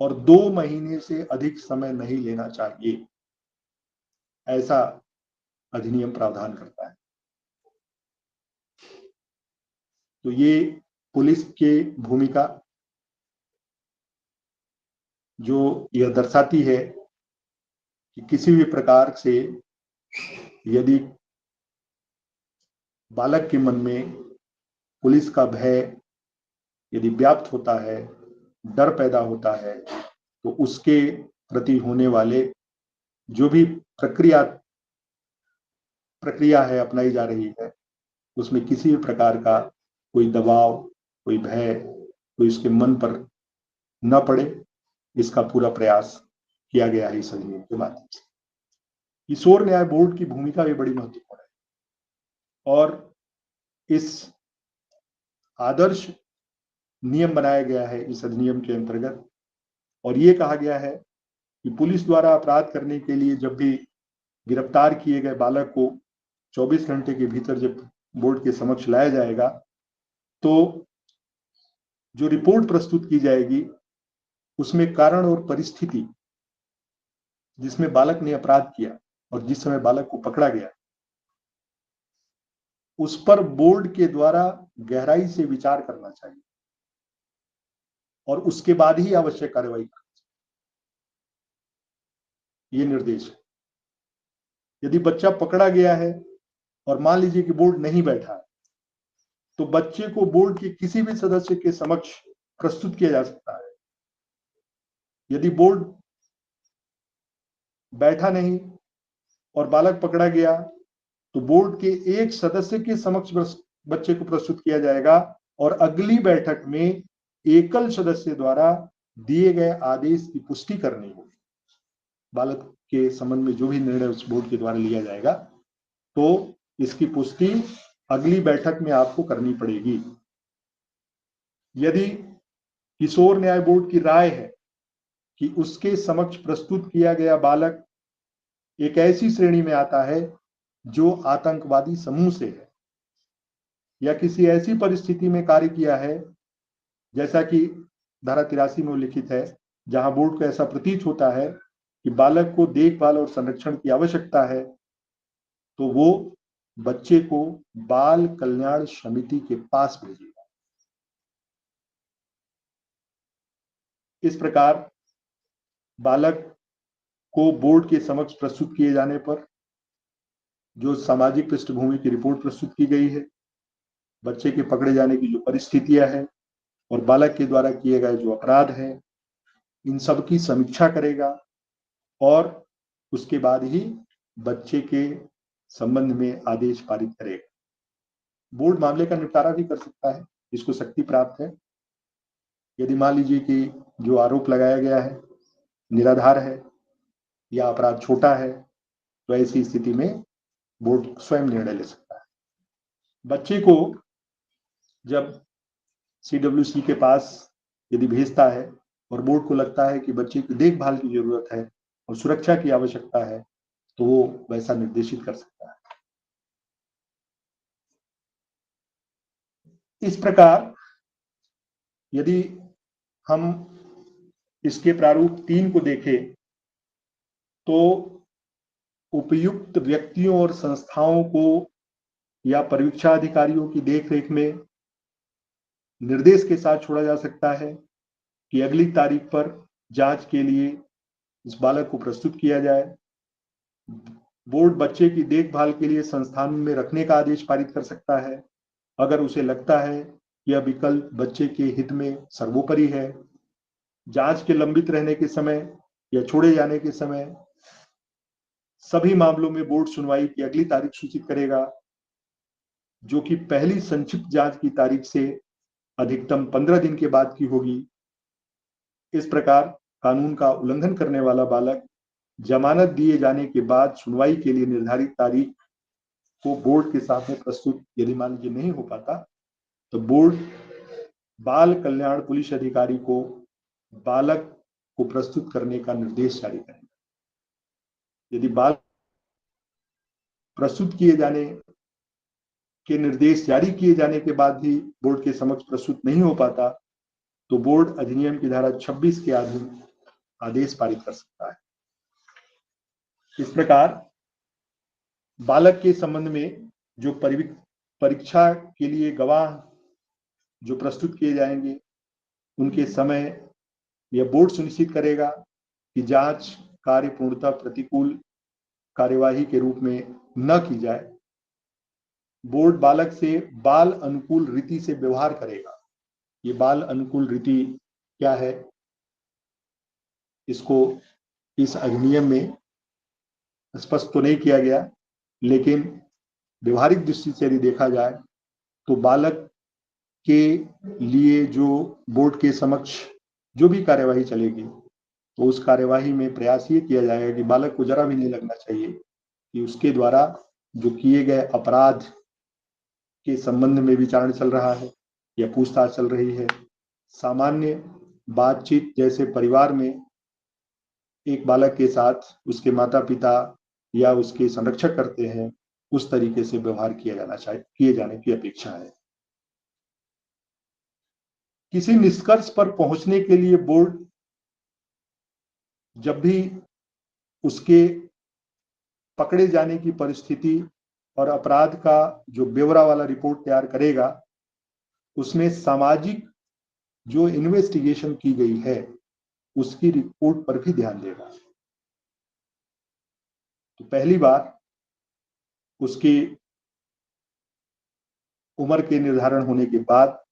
और 2 महीने से अधिक समय नहीं लेना चाहिए, ऐसा अधिनियम प्रावधान करता है। तो ये पुलिस की भूमिका जो यह दर्शाती है कि किसी भी प्रकार से यदि बालक के मन में पुलिस का भय यदि व्याप्त होता है, डर पैदा होता है, तो उसके प्रति होने वाले जो भी प्रक्रिया है अपनाई जा रही है, उसमें किसी भी प्रकार का कोई दबाव, कोई भय, कोई उसके मन पर न पड़े, इसका पूरा प्रयास किया गया है इस अधिनियम के माध्यम से। किशोर न्याय बोर्ड की भूमिका भी बड़ी महत्वपूर्ण है और इस आदर्श नियम बनाया गया है इस अधिनियम के अंतर्गत, और ये कहा गया है कि पुलिस द्वारा अपराध करने के लिए जब भी गिरफ्तार किए गए बालक को 24 घंटे के भीतर जब बोर्ड के समक्ष लाया जाएगा, तो जो रिपोर्ट प्रस्तुत की जाएगी उसमें कारण और परिस्थिति जिसमें बालक ने अपराध किया और जिस समय बालक को पकड़ा गया, उस पर बोर्ड के द्वारा गहराई से विचार करना चाहिए और उसके बाद ही आवश्यक कार्रवाई करनी चाहिए। ये निर्देश है। यदि बच्चा पकड़ा गया है और मान लीजिए कि बोर्ड नहीं बैठा है, तो बच्चे को बोर्ड के किसी भी सदस्य के समक्ष प्रस्तुत किया जा सकता है। यदि बोर्ड बैठा नहीं और बालक पकड़ा गया, तो बोर्ड के एक सदस्य के समक्ष बच्चे को प्रस्तुत किया जाएगा और अगली बैठक में एकल सदस्य द्वारा दिए गए आदेश की पुष्टि करनी होगी। बालक के संबंध में जो भी निर्णय उस बोर्ड के द्वारा लिया जाएगा, तो इसकी पुष्टि अगली बैठक में आपको करनी पड़ेगी। यदि किशोर न्याय बोर्ड की राय है कि उसके समक्ष प्रस्तुत किया गया बालक एक ऐसी श्रेणी में आता है जो आतंकवादी समूह से है या किसी ऐसी परिस्थिति में कार्य किया है, जैसा कि धारा 83 में उल्लिखित है, जहां बोर्ड को ऐसा प्रतीत होता है कि बालक को देखभाल और संरक्षण की आवश्यकता है, तो वो बच्चे को बाल कल्याण समिति के पास भेजेगा। इस प्रकार बालक को बोर्ड के समक्ष प्रस्तुत किए जाने पर जो सामाजिक पृष्ठभूमि की रिपोर्ट प्रस्तुत की गई है, बच्चे के पकड़े जाने की जो परिस्थितियां हैं और बालक के द्वारा किए गए जो अपराध है, इन सब की समीक्षा करेगा और उसके बाद ही बच्चे के संबंध में आदेश पारित करेगा। बोर्ड मामले का निपटारा भी कर सकता है, इसको शक्ति प्राप्त है। यदि मान लीजिए कि जो आरोप लगाया गया है निराधार है या अपराध छोटा है, तो ऐसी स्थिति में बोर्ड स्वयं निर्णय ले सकता है। बच्चे को जब CWC के पास यदि भेजता है और बोर्ड को लगता है कि बच्चे की देखभाल की जरूरत है और सुरक्षा की आवश्यकता है, तो वो वैसा निर्देशित कर सकता है। इस प्रकार यदि हम इसके प्रारूप 3 को देखें, तो उपयुक्त व्यक्तियों और संस्थाओं को या परीक्षा अधिकारियों की देखरेख में निर्देश के साथ छोड़ा जा सकता है कि अगली तारीख पर जांच के लिए इस बालक को प्रस्तुत किया जाए। बोर्ड बच्चे की देखभाल के लिए संस्थान में रखने का आदेश पारित कर सकता है अगर उसे लगता है कि यह विकल्प बच्चे के हित में सर्वोपरि है। जांच के लंबित रहने के समय या छोड़े जाने के समय सभी मामलों में बोर्ड सुनवाई की अगली तारीख सूचित करेगा, जो कि पहली संक्षिप्त जांच की तारीख से अधिकतम 15 दिन के बाद की होगी। इस प्रकार कानून का उल्लंघन करने वाला बालक जमानत दिए जाने के बाद सुनवाई के लिए निर्धारित तारीख को बोर्ड के सामने प्रस्तुत यदि मान लीजिए नहीं हो पाता, तो बोर्ड बाल कल्याण पुलिस अधिकारी को बालक को प्रस्तुत करने का निर्देश जारी करेगा। यदि बालक प्रस्तुत किए जाने के निर्देश जारी किए जाने के बाद भी बोर्ड के समक्ष प्रस्तुत नहीं हो पाता तो बोर्ड अधिनियम की धारा 26 के अधीन आदेश पारित कर सकता है। इस प्रकार बालक के संबंध में जो परीक्षा के लिए गवाह जो प्रस्तुत किए जाएंगे उनके समय यह बोर्ड सुनिश्चित करेगा कि जांच कार्य पूर्णतः प्रतिकूल कार्यवाही के रूप में न की जाए। बोर्ड बालक से बाल अनुकूल रीति से व्यवहार करेगा। ये बाल अनुकूल रीति क्या है, इसको इस अधिनियम में स्पष्ट तो नहीं किया गया, लेकिन व्यवहारिक दृष्टि से यदि देखा जाए तो बालक के लिए जो बोर्ड के समक्ष जो भी कार्यवाही चलेगी तो उस कार्यवाही में प्रयास ये किया जाएगा कि बालक को जरा भी नहीं लगना चाहिए कि उसके द्वारा जो किए गए अपराध के संबंध में विचारण चल रहा है या पूछताछ चल रही है। सामान्य बातचीत जैसे परिवार में एक बालक के साथ उसके माता पिता या उसके संरक्षक करते हैं, उस तरीके से व्यवहार किए जाने की अपेक्षा है। किसी निष्कर्ष पर पहुंचने के लिए बोर्ड जब भी उसके पकड़े जाने की परिस्थिति और अपराध का जो ब्यौरा वाला रिपोर्ट तैयार करेगा, उसमें सामाजिक जो इन्वेस्टिगेशन की गई है उसकी रिपोर्ट पर भी ध्यान देगा। तो पहली बार उसकी उम्र के निर्धारण होने के बाद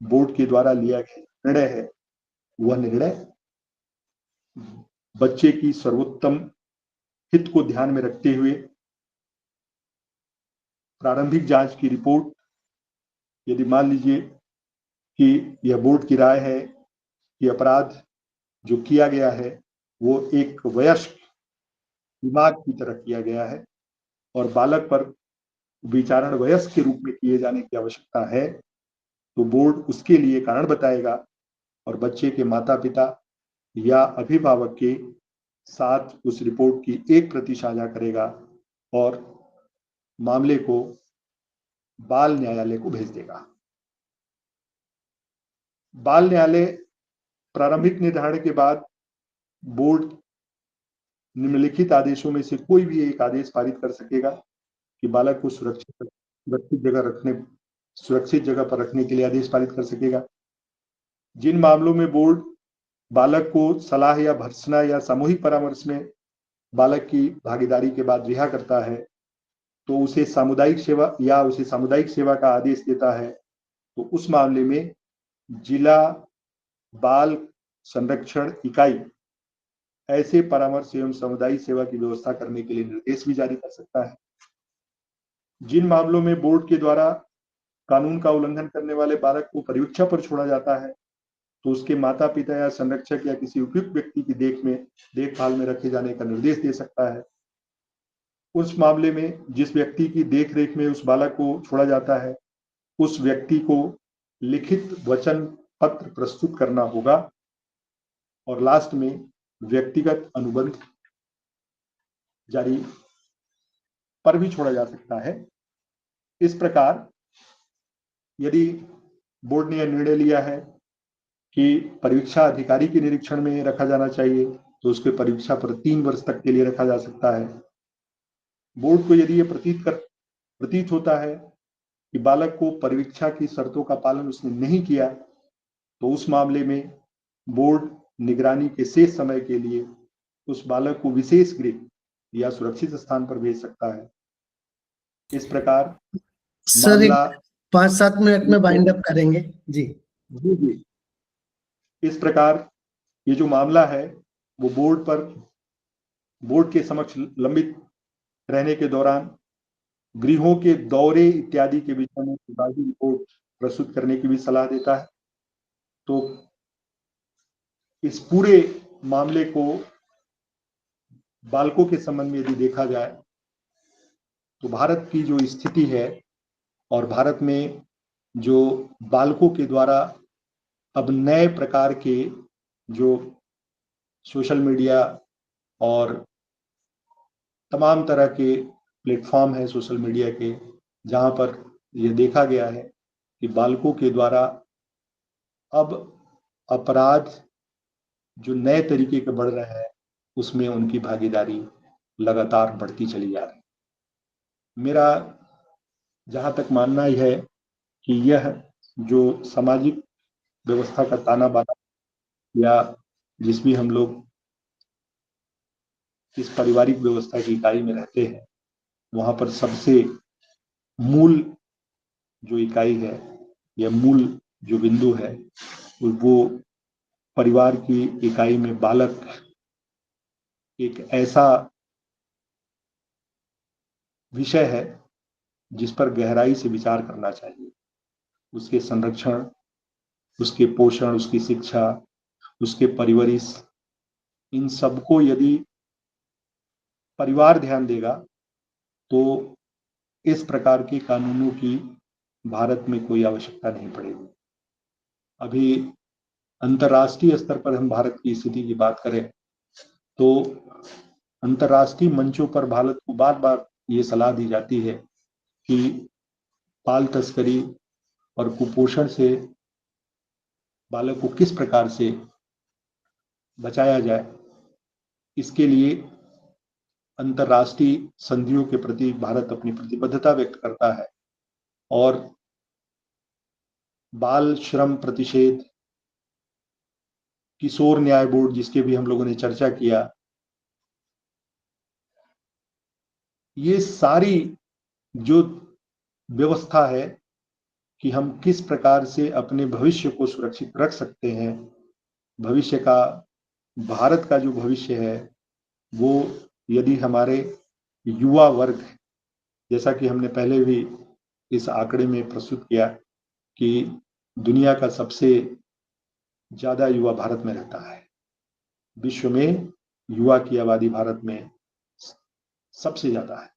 बोर्ड के द्वारा लिया गया निर्णय है, वह निर्णय बच्चे की सर्वोत्तम हित को ध्यान में रखते हुए प्रारंभिक जांच की रिपोर्ट, यदि मान लीजिए कि यह बोर्ड की राय है कि अपराध जो किया गया है वो एक वयस्क दिमाग की तरह किया गया है और बालक पर विचारण वयस्क के रूप में किए जाने की आवश्यकता है, तो बोर्ड उसके लिए कारण बताएगा और बच्चे के माता पिता या अभिभावक के साथ उस रिपोर्ट की एक प्रति साझा करेगा और मामले को बाल न्यायालय को भेज देगा। बाल न्यायालय प्रारंभिक निर्धारण के बाद बोर्ड निम्नलिखित आदेशों में से कोई भी एक आदेश पारित कर सकेगा कि बालक को सुरक्षित जगह पर रखने के लिए आदेश पारित कर सकेगा। जिन मामलों में बोर्ड बालक को सलाह या भर्त्सना या सामूहिक परामर्श में बालक की भागीदारी के बाद रिहा करता है तो उसे सामुदायिक सेवा का आदेश देता है, तो उस मामले में जिला बाल संरक्षण इकाई ऐसे परामर्श एवं सामुदायिक सेवा की व्यवस्था करने के लिए निर्देश भी जारी कर सकता है। जिन मामलों में बोर्ड के द्वारा कानून का उल्लंघन करने वाले बालक को परिवीक्षा पर छोड़ा जाता है तो उसके माता पिता या संरक्षक या किसी उपयुक्त व्यक्ति की देखभाल में रखे जाने का निर्देश दे सकता है। उस मामले में जिस व्यक्ति की देखरेख में उस बालक को छोड़ा जाता है उस व्यक्ति को लिखित वचन पत्र प्रस्तुत करना होगा और लास्ट में व्यक्तिगत अनुबंध जारी पर भी छोड़ा जा सकता है। इस प्रकार यदि बोर्ड ने यह निर्णय लिया है कि परीक्षा अधिकारी के निरीक्षण में रखा जाना चाहिए तो उसके परीक्षा पर 3 वर्ष तक के लिए रखा जा सकता है। बोर्ड को यदि यह प्रतीत होता है कि बालक को परीक्षा की शर्तों का पालन उसने नहीं किया तो उस मामले में बोर्ड निगरानी के शेष समय के लिए उस बालक को विशेष गृह या सुरक्षित स्थान पर भेज सकता है। इस प्रकार सर 5-7 मिनट में वाइंड अप करेंगे जी। इस प्रकार ये जो मामला है वो बोर्ड के समक्ष लंबित रहने के दौरान गृहों के दौरे इत्यादि के विषय में विभागीय रिपोर्ट प्रस्तुत करने की भी सलाह देता है। तो इस पूरे मामले को बालकों के संबंध में यदि देखा जाए तो भारत की जो स्थिति है और भारत में जो बालकों के द्वारा अब नए प्रकार के जो सोशल मीडिया और तमाम तरह के प्लेटफॉर्म है सोशल मीडिया के, जहां पर यह देखा गया है कि बालकों के द्वारा अब अपराध जो नए तरीके के बढ़ रहे हैं उसमें उनकी भागीदारी लगातार बढ़ती चली जा रही है। मेरा जहां तक मानना ही है कि यह जो सामाजिक व्यवस्था का ताना बाना, या जिस भी हम लोग इस पारिवारिक व्यवस्था की इकाई में रहते हैं, वहां पर सबसे मूल जो इकाई है या मूल जो बिंदु है वो परिवार की इकाई में बालक एक ऐसा विषय है जिस पर गहराई से विचार करना चाहिए। उसके संरक्षण, उसके पोषण, उसकी शिक्षा, उसके परवरिश, इन सबको यदि परिवार ध्यान देगा तो इस प्रकार के कानूनों की भारत में कोई आवश्यकता नहीं पड़ेगी। अभी अंतर्राष्ट्रीय स्तर पर हम भारत की स्थिति की बात करें तो अंतर्राष्ट्रीय मंचों पर भारत को बार बार ये सलाह दी जाती है कि बाल तस्करी और कुपोषण से बालक को किस प्रकार से बचाया जाए। इसके लिए अंतर्राष्ट्रीय संधियों के प्रति भारत अपनी प्रतिबद्धता व्यक्त करता है और बाल श्रम प्रतिषेध, किशोर न्याय बोर्ड जिसके भी हम लोगों ने चर्चा किया, ये सारी जो व्यवस्था है कि हम किस प्रकार से अपने भविष्य को सुरक्षित रख सकते हैं, भविष्य का, भारत का जो भविष्य है वो यदि हमारे युवा वर्ग, जैसा कि हमने पहले भी इस आंकड़े में प्रस्तुत किया कि दुनिया का सबसे ज्यादा युवा भारत में रहता है, विश्व में युवा की आबादी भारत में सबसे ज्यादा है,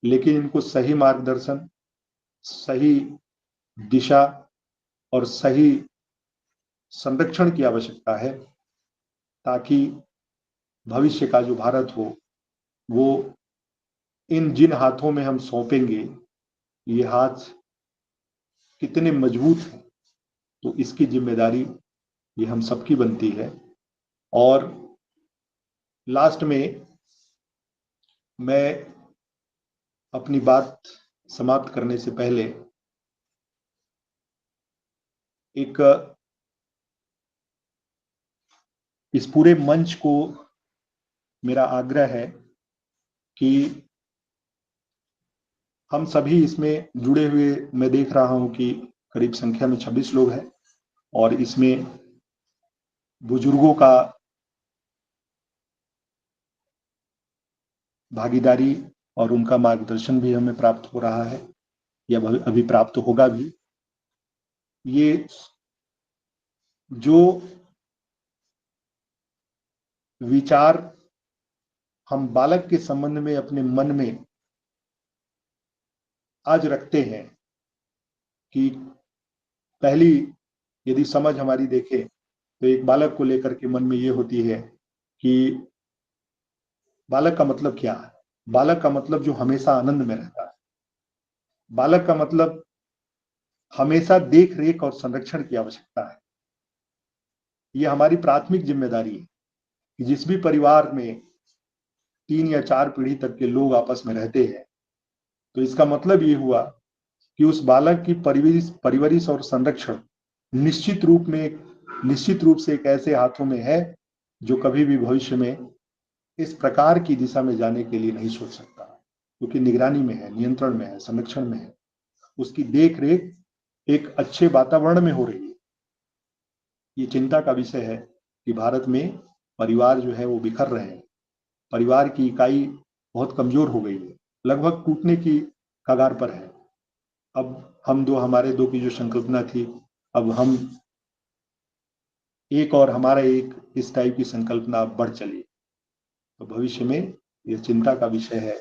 लेकिन इनको सही मार्गदर्शन, सही दिशा और सही संरक्षण की आवश्यकता है ताकि भविष्य का जो भारत हो वो इन जिन हाथों में हम सौंपेंगे ये हाथ कितने मजबूत हैं, तो इसकी जिम्मेदारी ये हम सबकी बनती है। और लास्ट में मैं अपनी बात समाप्त करने से पहले एक इस पूरे मंच को मेरा आग्रह है कि हम सभी इसमें जुड़े हुए, मैं देख रहा हूं कि करीब संख्या में 26 लोग हैं और इसमें बुजुर्गों का भागीदारी और उनका मार्गदर्शन भी हमें प्राप्त हो रहा है या अभी प्राप्त होगा भी। ये जो विचार हम बालक के संबंध में अपने मन में आज रखते हैं कि पहली यदि समझ हमारी देखें तो एक बालक को लेकर के मन में ये होती है कि बालक का मतलब क्या है। बालक का मतलब जो हमेशा आनंद में रहता है, बालक का मतलब हमेशा देख रेख और संरक्षण की आवश्यकता है। ये हमारी प्राथमिक जिम्मेदारी है कि जिस भी परिवार में 3 या 4 पीढ़ी तक के लोग आपस में रहते हैं तो इसका मतलब ये हुआ कि उस बालक की परवरिश और संरक्षण निश्चित रूप से एक ऐसे हाथों में है जो कभी भी भविष्य में इस प्रकार की दिशा में जाने के लिए नहीं सोच सकता, क्योंकि निगरानी में है, नियंत्रण में है, संरक्षण में है, उसकी देख रेख एक अच्छे वातावरण में हो रही है। ये चिंता का विषय है कि भारत में परिवार जो है वो बिखर रहे हैं, परिवार की इकाई बहुत कमजोर हो गई है, लगभग टूटने की कगार पर है। अब हम दो, हमारे दो की जो संकल्पना थी, अब हम एक और हमारा एक, इस टाइप की संकल्पना अब बढ़ चली। तो भविष्य में यह चिंता का विषय है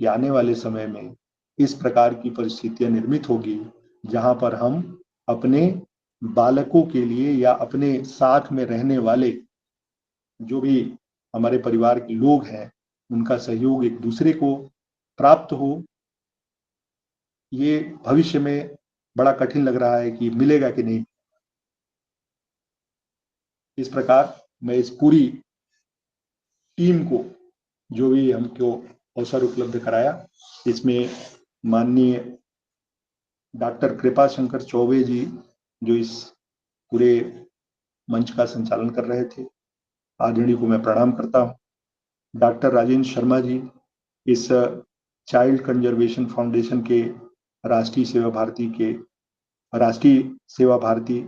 कि आने वाले समय में इस प्रकार की परिस्थितियां निर्मित होगी जहां पर हम अपने बालकों के लिए या अपने साथ में रहने वाले जो भी हमारे परिवार के लोग हैं उनका सहयोग एक दूसरे को प्राप्त हो, ये भविष्य में बड़ा कठिन लग रहा है कि मिलेगा कि नहीं। इस प्रकार मैं इस पूरी टीम को, जो भी हमको अवसर उपलब्ध कराया, इसमें माननीय डॉक्टर कृपा शंकर चौबे जी जो इस पूरे मंच का संचालन कर रहे थे, आदरणीय को मैं प्रणाम करता हूँ। डॉक्टर राजेंद्र शर्मा जी इस चाइल्ड कंजर्वेशन फाउंडेशन के राष्ट्रीय सेवा भारती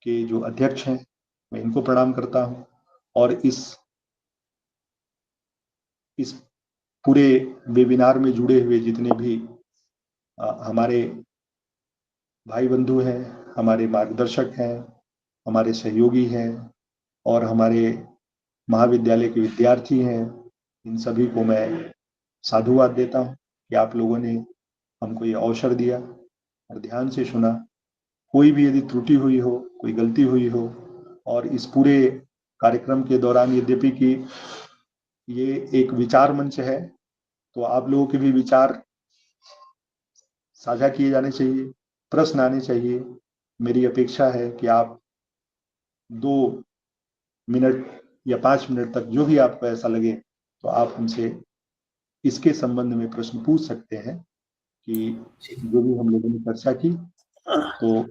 के जो अध्यक्ष हैं, मैं इनको प्रणाम करता हूँ। और इस पूरे वेबिनार में जुड़े हुए जितने भी हमारे भाई बंधु हैं, हमारे मार्गदर्शक हैं, हमारे सहयोगी हैं और हमारे महाविद्यालय के विद्यार्थी हैं, इन सभी को मैं साधुवाद देता हूँ कि आप लोगों ने हमको ये अवसर दिया और ध्यान से सुना। कोई भी यदि त्रुटि हुई हो, कोई गलती हुई हो, और इस पूरे कार्यक्रम के दौरान यद्यपि कि ये एक विचार मंच है, तो आप लोगों के भी विचार साझा किए जाने चाहिए, प्रश्न आने चाहिए। मेरी अपेक्षा है कि आप 2 मिनट या 5 मिनट तक, जो भी आपको ऐसा लगे, तो आप हमसे इसके संबंध में प्रश्न पूछ सकते हैं कि जो भी हम लोगों ने चर्चा की। तो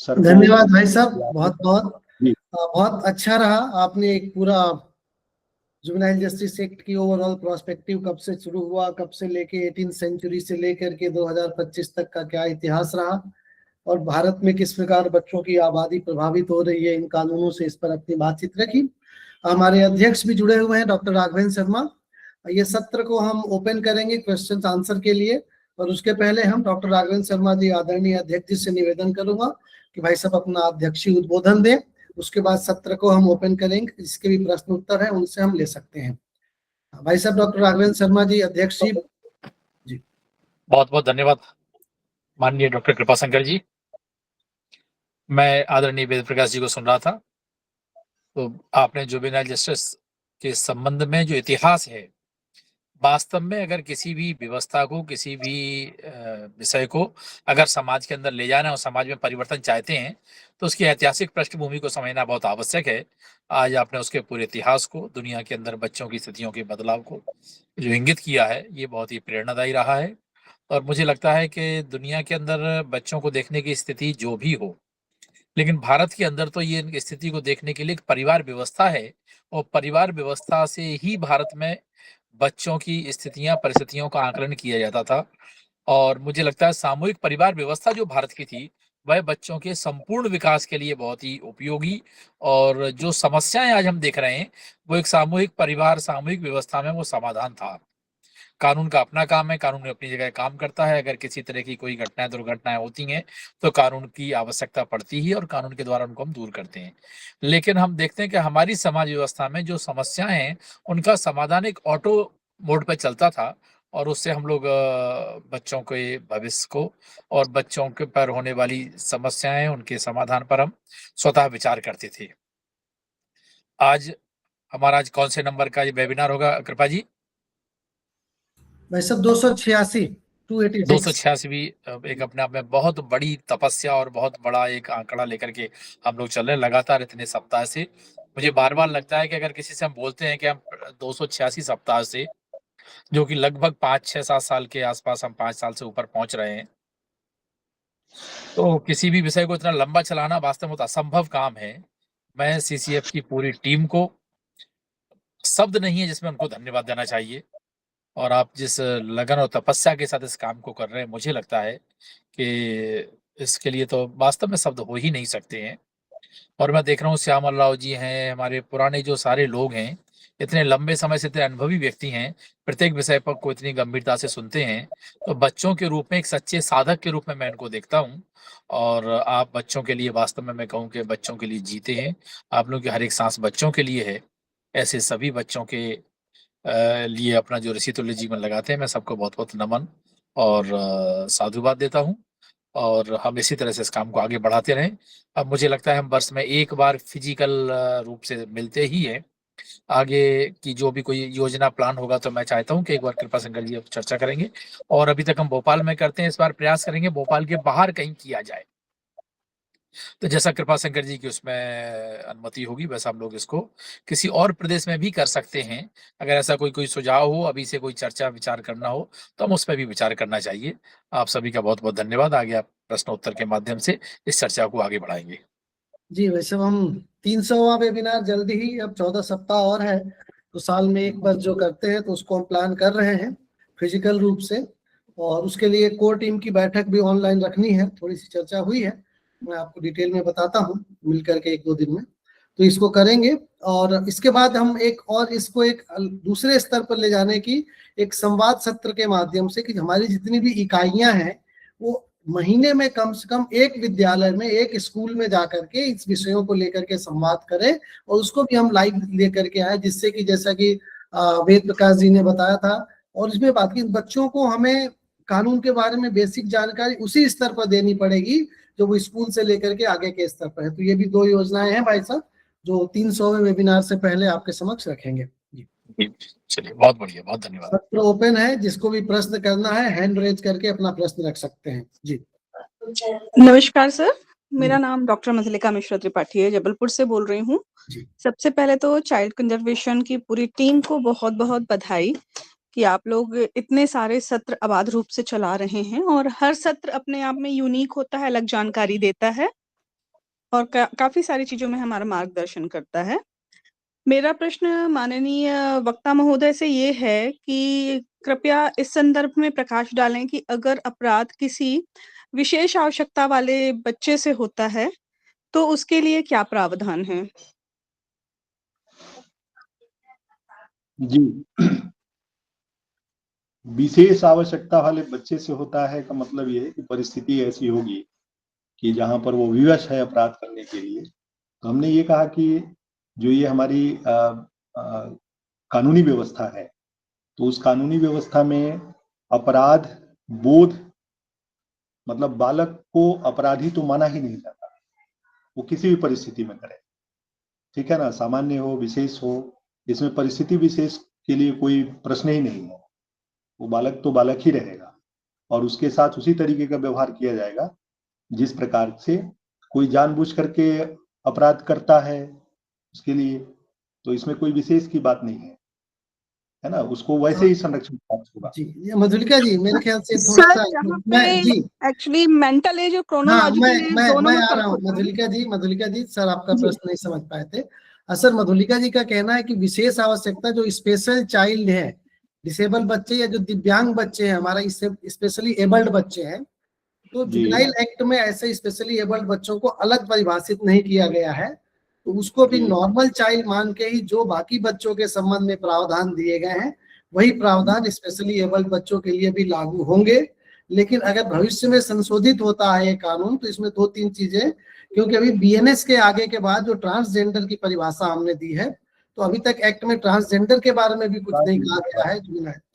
सर को धन्यवाद भाई साहब, बहुत बहुत जी बहुत अच्छा रहा। आपने एक पूरा जुवेनाइल जस्टिस एक्ट की ओवरऑल प्रोस्पेक्टिव, कब से शुरू हुआ, कब से लेके 18th सेंचुरी से लेकर के 2025 तक का क्या इतिहास रहा और भारत में किस प्रकार बच्चों की आबादी प्रभावित हो रही है इन कानूनों से, इस पर अपनी बातचीत रखी। हमारे अध्यक्ष भी जुड़े हुए हैं, डॉक्टर राघवेंद्र शर्मा। ये सत्र को हम ओपन करेंगे क्वेश्चन आंसर के लिए, और उसके पहले हम डॉक्टर राघवेंद्र शर्मा जी आदरणीय अध्यक्ष जी से निवेदन करूंगा कि भाई साहब अपना अध्यक्षीय उद्बोधन दें। उसके बाद सत्र को हम ओपन करेंगे, जिसके भी प्रश्न उत्तर है उनसे हम ले सकते हैं। भाई साहब डॉक्टर राघवेंद्र शर्मा जी, अध्यक्ष जी। बहुत बहुत धन्यवाद माननीय डॉक्टर कृपाशंकर जी। मैं आदरणीय वेद प्रकाश जी को सुन रहा था, तो आपने जुवेनाइल जस्टिस के संबंध में जो इतिहास है, वास्तव में अगर किसी भी व्यवस्था को, किसी भी विषय को अगर समाज के अंदर ले जाना और समाज में परिवर्तन चाहते हैं, तो उसकी ऐतिहासिक पृष्ठभूमि को समझना बहुत आवश्यक है। आज आपने उसके पूरे इतिहास को, दुनिया के अंदर बच्चों की स्थितियों के बदलाव को जो इंगित किया है, ये बहुत ही प्रेरणादायी रहा है। और मुझे लगता है कि दुनिया के अंदर बच्चों को देखने की स्थिति जो भी हो, लेकिन भारत के अंदर तो ये स्थिति को देखने के लिए एक परिवार व्यवस्था है, और परिवार व्यवस्था से ही भारत में बच्चों की स्थितियां, परिस्थितियों का आकलन किया जाता था। और मुझे लगता है सामूहिक परिवार व्यवस्था जो भारत की थी, वह बच्चों के संपूर्ण विकास के लिए बहुत ही उपयोगी, और जो समस्याएं आज हम देख रहे हैं, वो एक सामूहिक परिवार, सामूहिक व्यवस्था में वो समाधान था। कानून का अपना काम है, कानून अपनी जगह काम करता है। अगर किसी तरह की कोई घटनाएं, दुर्घटनाएं होती हैं, तो कानून की आवश्यकता पड़ती है और कानून के द्वारा उनको हम दूर करते हैं। लेकिन हम देखते हैं कि हमारी समाज व्यवस्था में जो समस्याएं हैं, उनका समाधान एक ऑटो मोड पे चलता था, और उससे हम लोग बच्चों के भविष्य को और बच्चों के पर होने वाली समस्याएं, उनके समाधान पर हम स्वतः विचार करते थे। आज हमारा कौन से नंबर का ये वेबिनार होगा कृपा जी? भाई साहब 286, 286। 286 एक अपने आप में बहुत बड़ी तपस्या और बहुत बड़ा एक आंकड़ा लेकर के हम लोग चल रहे हैं लगातार इतने सप्ताह से। मुझे बार बार लगता है कि अगर किसी से हम बोलते हैं कि हम 286 सप्ताह से, जो कि लगभग 5 6 7 साल के आसपास, हम 5 साल से ऊपर पहुंच रहे हैं, तो किसी भी विषय को इतना लंबा चलाना वास्तव में बहुत असंभव काम है। मैं सीसीएफ की पूरी टीम को, शब्द नहीं है जिसमें उनको धन्यवाद देना चाहिए। और आप जिस लगन और तपस्या के साथ इस काम को कर रहे हैं, मुझे लगता है कि इसके लिए तो वास्तव में शब्द हो ही नहीं सकते हैं। और मैं देख रहा हूँ श्यामल राव जी हैं, हमारे पुराने जो सारे लोग हैं, इतने लंबे समय से इतने अनुभवी व्यक्ति हैं, प्रत्येक विषय पर को इतनी गंभीरता से सुनते हैं। तो बच्चों के रूप में, एक सच्चे साधक के रूप में मैं इनको देखता हूँ। और आप बच्चों के लिए, वास्तव में मैं कहूँ कि बच्चों के लिए जीते हैं। आप लोगों की हर एक सांस बच्चों के लिए है। ऐसे सभी बच्चों के लिए अपना जो ऋषि तुल्य जीवन लगाते हैं, मैं सबको बहुत बहुत नमन और साधुवाद देता हूँ। और हम इसी तरह से इस काम को आगे बढ़ाते रहें। अब मुझे लगता है हम वर्ष में एक बार फिजिकल रूप से मिलते ही हैं। आगे की जो भी कोई योजना प्लान होगा तो मैं चाहता हूँ कि एक बार कृपाशंकर जी अब चर्चा करेंगे। और अभी तक हम भोपाल में करते हैं, इस बार प्रयास करेंगे भोपाल के बाहर कहीं किया जाए। तो जैसा कृपाशंकर जी की उसमें अनुमति होगी वैसा हम लोग इसको किसी और प्रदेश में भी कर सकते हैं। अगर ऐसा कोई सुझाव हो, अभी से कोई चर्चा विचार करना हो तो हम उस पर भी विचार करना चाहिए। आप सभी का बहुत बहुत धन्यवाद। आगे आप प्रश्न उत्तर के माध्यम से इस चर्चा को आगे बढ़ाएंगे। जी, वैसे हम 300वां वेबिनार जल्दी ही, अब 14 सप्ताह और है, तो साल में एक बार जो करते हैं तो उसको हम प्लान कर रहे हैं फिजिकल रूप से। और उसके लिए कोर टीम की बैठक भी ऑनलाइन रखनी है, थोड़ी सी चर्चा हुई है, मैं आपको डिटेल में बताता हूँ मिल करके 1-2 दिन में, तो इसको करेंगे। और इसके बाद हम इसको एक दूसरे स्तर पर ले जाने की एक संवाद सत्र के माध्यम से, कि हमारी जितनी भी इकाइयां हैं वो महीने में कम से कम एक विद्यालय में, एक स्कूल में जाकर के इस विषयों को लेकर के संवाद करें और उसको भी हम लाइव लेकर के आए, जिससे कि जैसा कि वेद प्रकाश जी ने बताया था, और इसमें बात की बच्चों को हमें कानून के बारे में बेसिक जानकारी उसी स्तर पर देनी पड़ेगी जो वो स्कूल से लेकर के आगे के स्तर पर है। तो ये भी 2 योजनाएं हैं भाई साहब, जो 300वें वेबिनार से पहले आपके समक्ष रखेंगे। चलिए, बहुत बढ़िया, बहुत धन्यवाद। सत्र ओपन है, जिसको भी प्रश्न करना है हैंड रेज करके अपना प्रश्न रख सकते हैं। जी नमस्कार सर, मेरा नाम डॉक्टर मधुलिका मिश्रा त्रिपाठी है, जबलपुर से बोल रही हूँ। सबसे पहले तो चाइल्ड कंजर्वेशन की पूरी टीम को बहुत बहुत बधाई कि आप लोग इतने सारे सत्र अबाध रूप से चला रहे हैं, और हर सत्र अपने आप में यूनिक होता है, अलग जानकारी देता है और काफी सारी चीजों में हमारा मार्गदर्शन करता है। मेरा प्रश्न माननीय वक्ता महोदय से ये है कि कृपया इस संदर्भ में प्रकाश डालें कि अगर अपराध किसी विशेष आवश्यकता वाले बच्चे से होता है तो उसके लिए क्या प्रावधान है? जी, विशेष आवश्यकता वाले बच्चे से होता है का मतलब ये है कि परिस्थिति ऐसी होगी कि जहां पर वो विवश है अपराध करने के लिए। तो हमने ये कहा कि जो ये हमारी कानूनी व्यवस्था है, तो उस कानूनी व्यवस्था में अपराध बोध, मतलब बालक को अपराधी तो माना ही नहीं जाता, वो किसी भी परिस्थिति में करे, ठीक है ना, सामान्य हो विशेष हो, इसमें परिस्थिति विशेष के लिए कोई प्रश्न ही नहीं है। वो बालक तो बालक ही रहेगा और उसके साथ उसी तरीके का व्यवहार किया जाएगा जिस प्रकार से कोई जानबूझ करके अपराध करता है उसके लिए, तो इसमें कोई विशेष की बात नहीं है ना, उसको वैसे ही संरक्षण प्राप्त होगा। जी, ये मधुलिका जी मेरे ख्याल से थोड़ा सा मैं जी एक्चुअली मेंटल एज और क्रोनोलॉजिकल एज दोनों मैं में आ फर्क रहा हूँ। होता है। मधुलिका जी सर आपका प्रश्न नहीं समझ पाए थे। सर मधुलिका जी का कहना है कि विशेष आवश्यकता जो स्पेशल चाइल्ड है, डिसेबल बच्चे या जो दिव्यांग बच्चे हैं, हमारा इससे स्पेशली एबल्ड बच्चे हैं, तो जुवेनाइल एक्ट में ऐसे स्पेशली एबल्ड बच्चों को अलग परिभाषित नहीं किया गया है, तो उसको भी नॉर्मल चाइल्ड मान के ही जो बाकी बच्चों के संबंध में प्रावधान दिए गए हैं वही प्रावधान स्पेशली एबल्ड बच्चों के लिए भी लागू होंगे। लेकिन अगर भविष्य में संशोधित होता है ये कानून तो इसमें 2-3 चीजें, क्योंकि अभी बीएनएस के आगे के बाद जो ट्रांसजेंडर की परिभाषा हमने दी है, तो अभी तक एक्ट में ट्रांसजेंडर के बारे में भी कुछ नहीं कहा गया है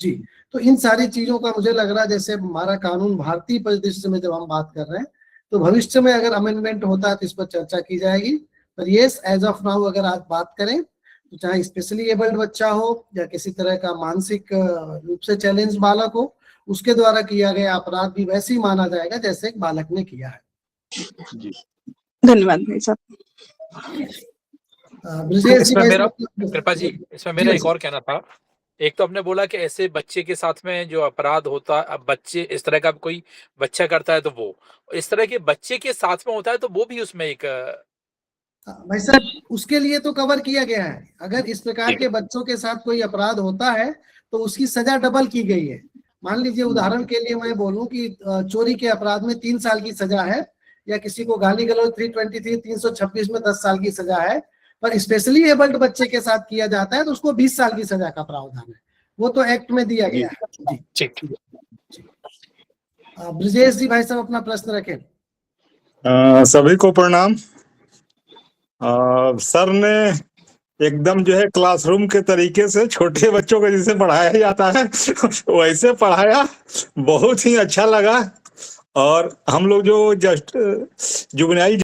जी। तो इन सारी चीजों का मुझे लग रहा है, जैसे हमारा कानून भारतीय परिदृश्य में जब हम बात कर रहे हैं, तो भविष्य में अगर अमेंडमेंट होता है तो इस पर चर्चा की जाएगी। पर यस, एज ऑफ नाउ अगर आज बात करें तो चाहे स्पेशली एबल्ड बच्चा हो या किसी तरह का मानसिक रूप से चैलेंज बालक हो, उसके द्वारा किया गया अपराध भी वैसे ही माना जाएगा जैसे एक बालक ने किया है। धन्यवाद भाई साहब। कृपा जी, इसमें मेरा एक और कहना था। एक तो हमने बोला कि ऐसे बच्चे के साथ में जो अपराध होता, अब बच्चे इस तरह का कोई बच्चा करता है तो वो इस तरह के बच्चे के साथ में होता है तो वो भी उसमें एक भाई साहब उसके लिए तो कवर किया गया है। अगर इस प्रकार के बच्चों के साथ कोई अपराध होता है तो उसकी सजा डबल की गई है। मान लीजिए उदाहरण के लिए मैं बोलूं कि चोरी के अपराध में 3 साल की सजा है, या किसी को गाली गलौज 323 326 में 10 साल की सजा है, पर स्पेशली एबल्ड बच्चे के साथ किया जाता है तो उसको 20 साल की सजा का प्रावधान है, वो तो एक्ट में दिया गया है। जी ब्रजेश जी भाई साहब अपना प्रश्न रखें। सभी को प्रणाम। सर ने एकदम जो है क्लासरूम के तरीके से छोटे बच्चों को जैसे पढ़ाया जाता है वैसे पढ़ाया, बहुत ही अच्छा लगा। और हम लोग जो जस्ट जुवेनाइल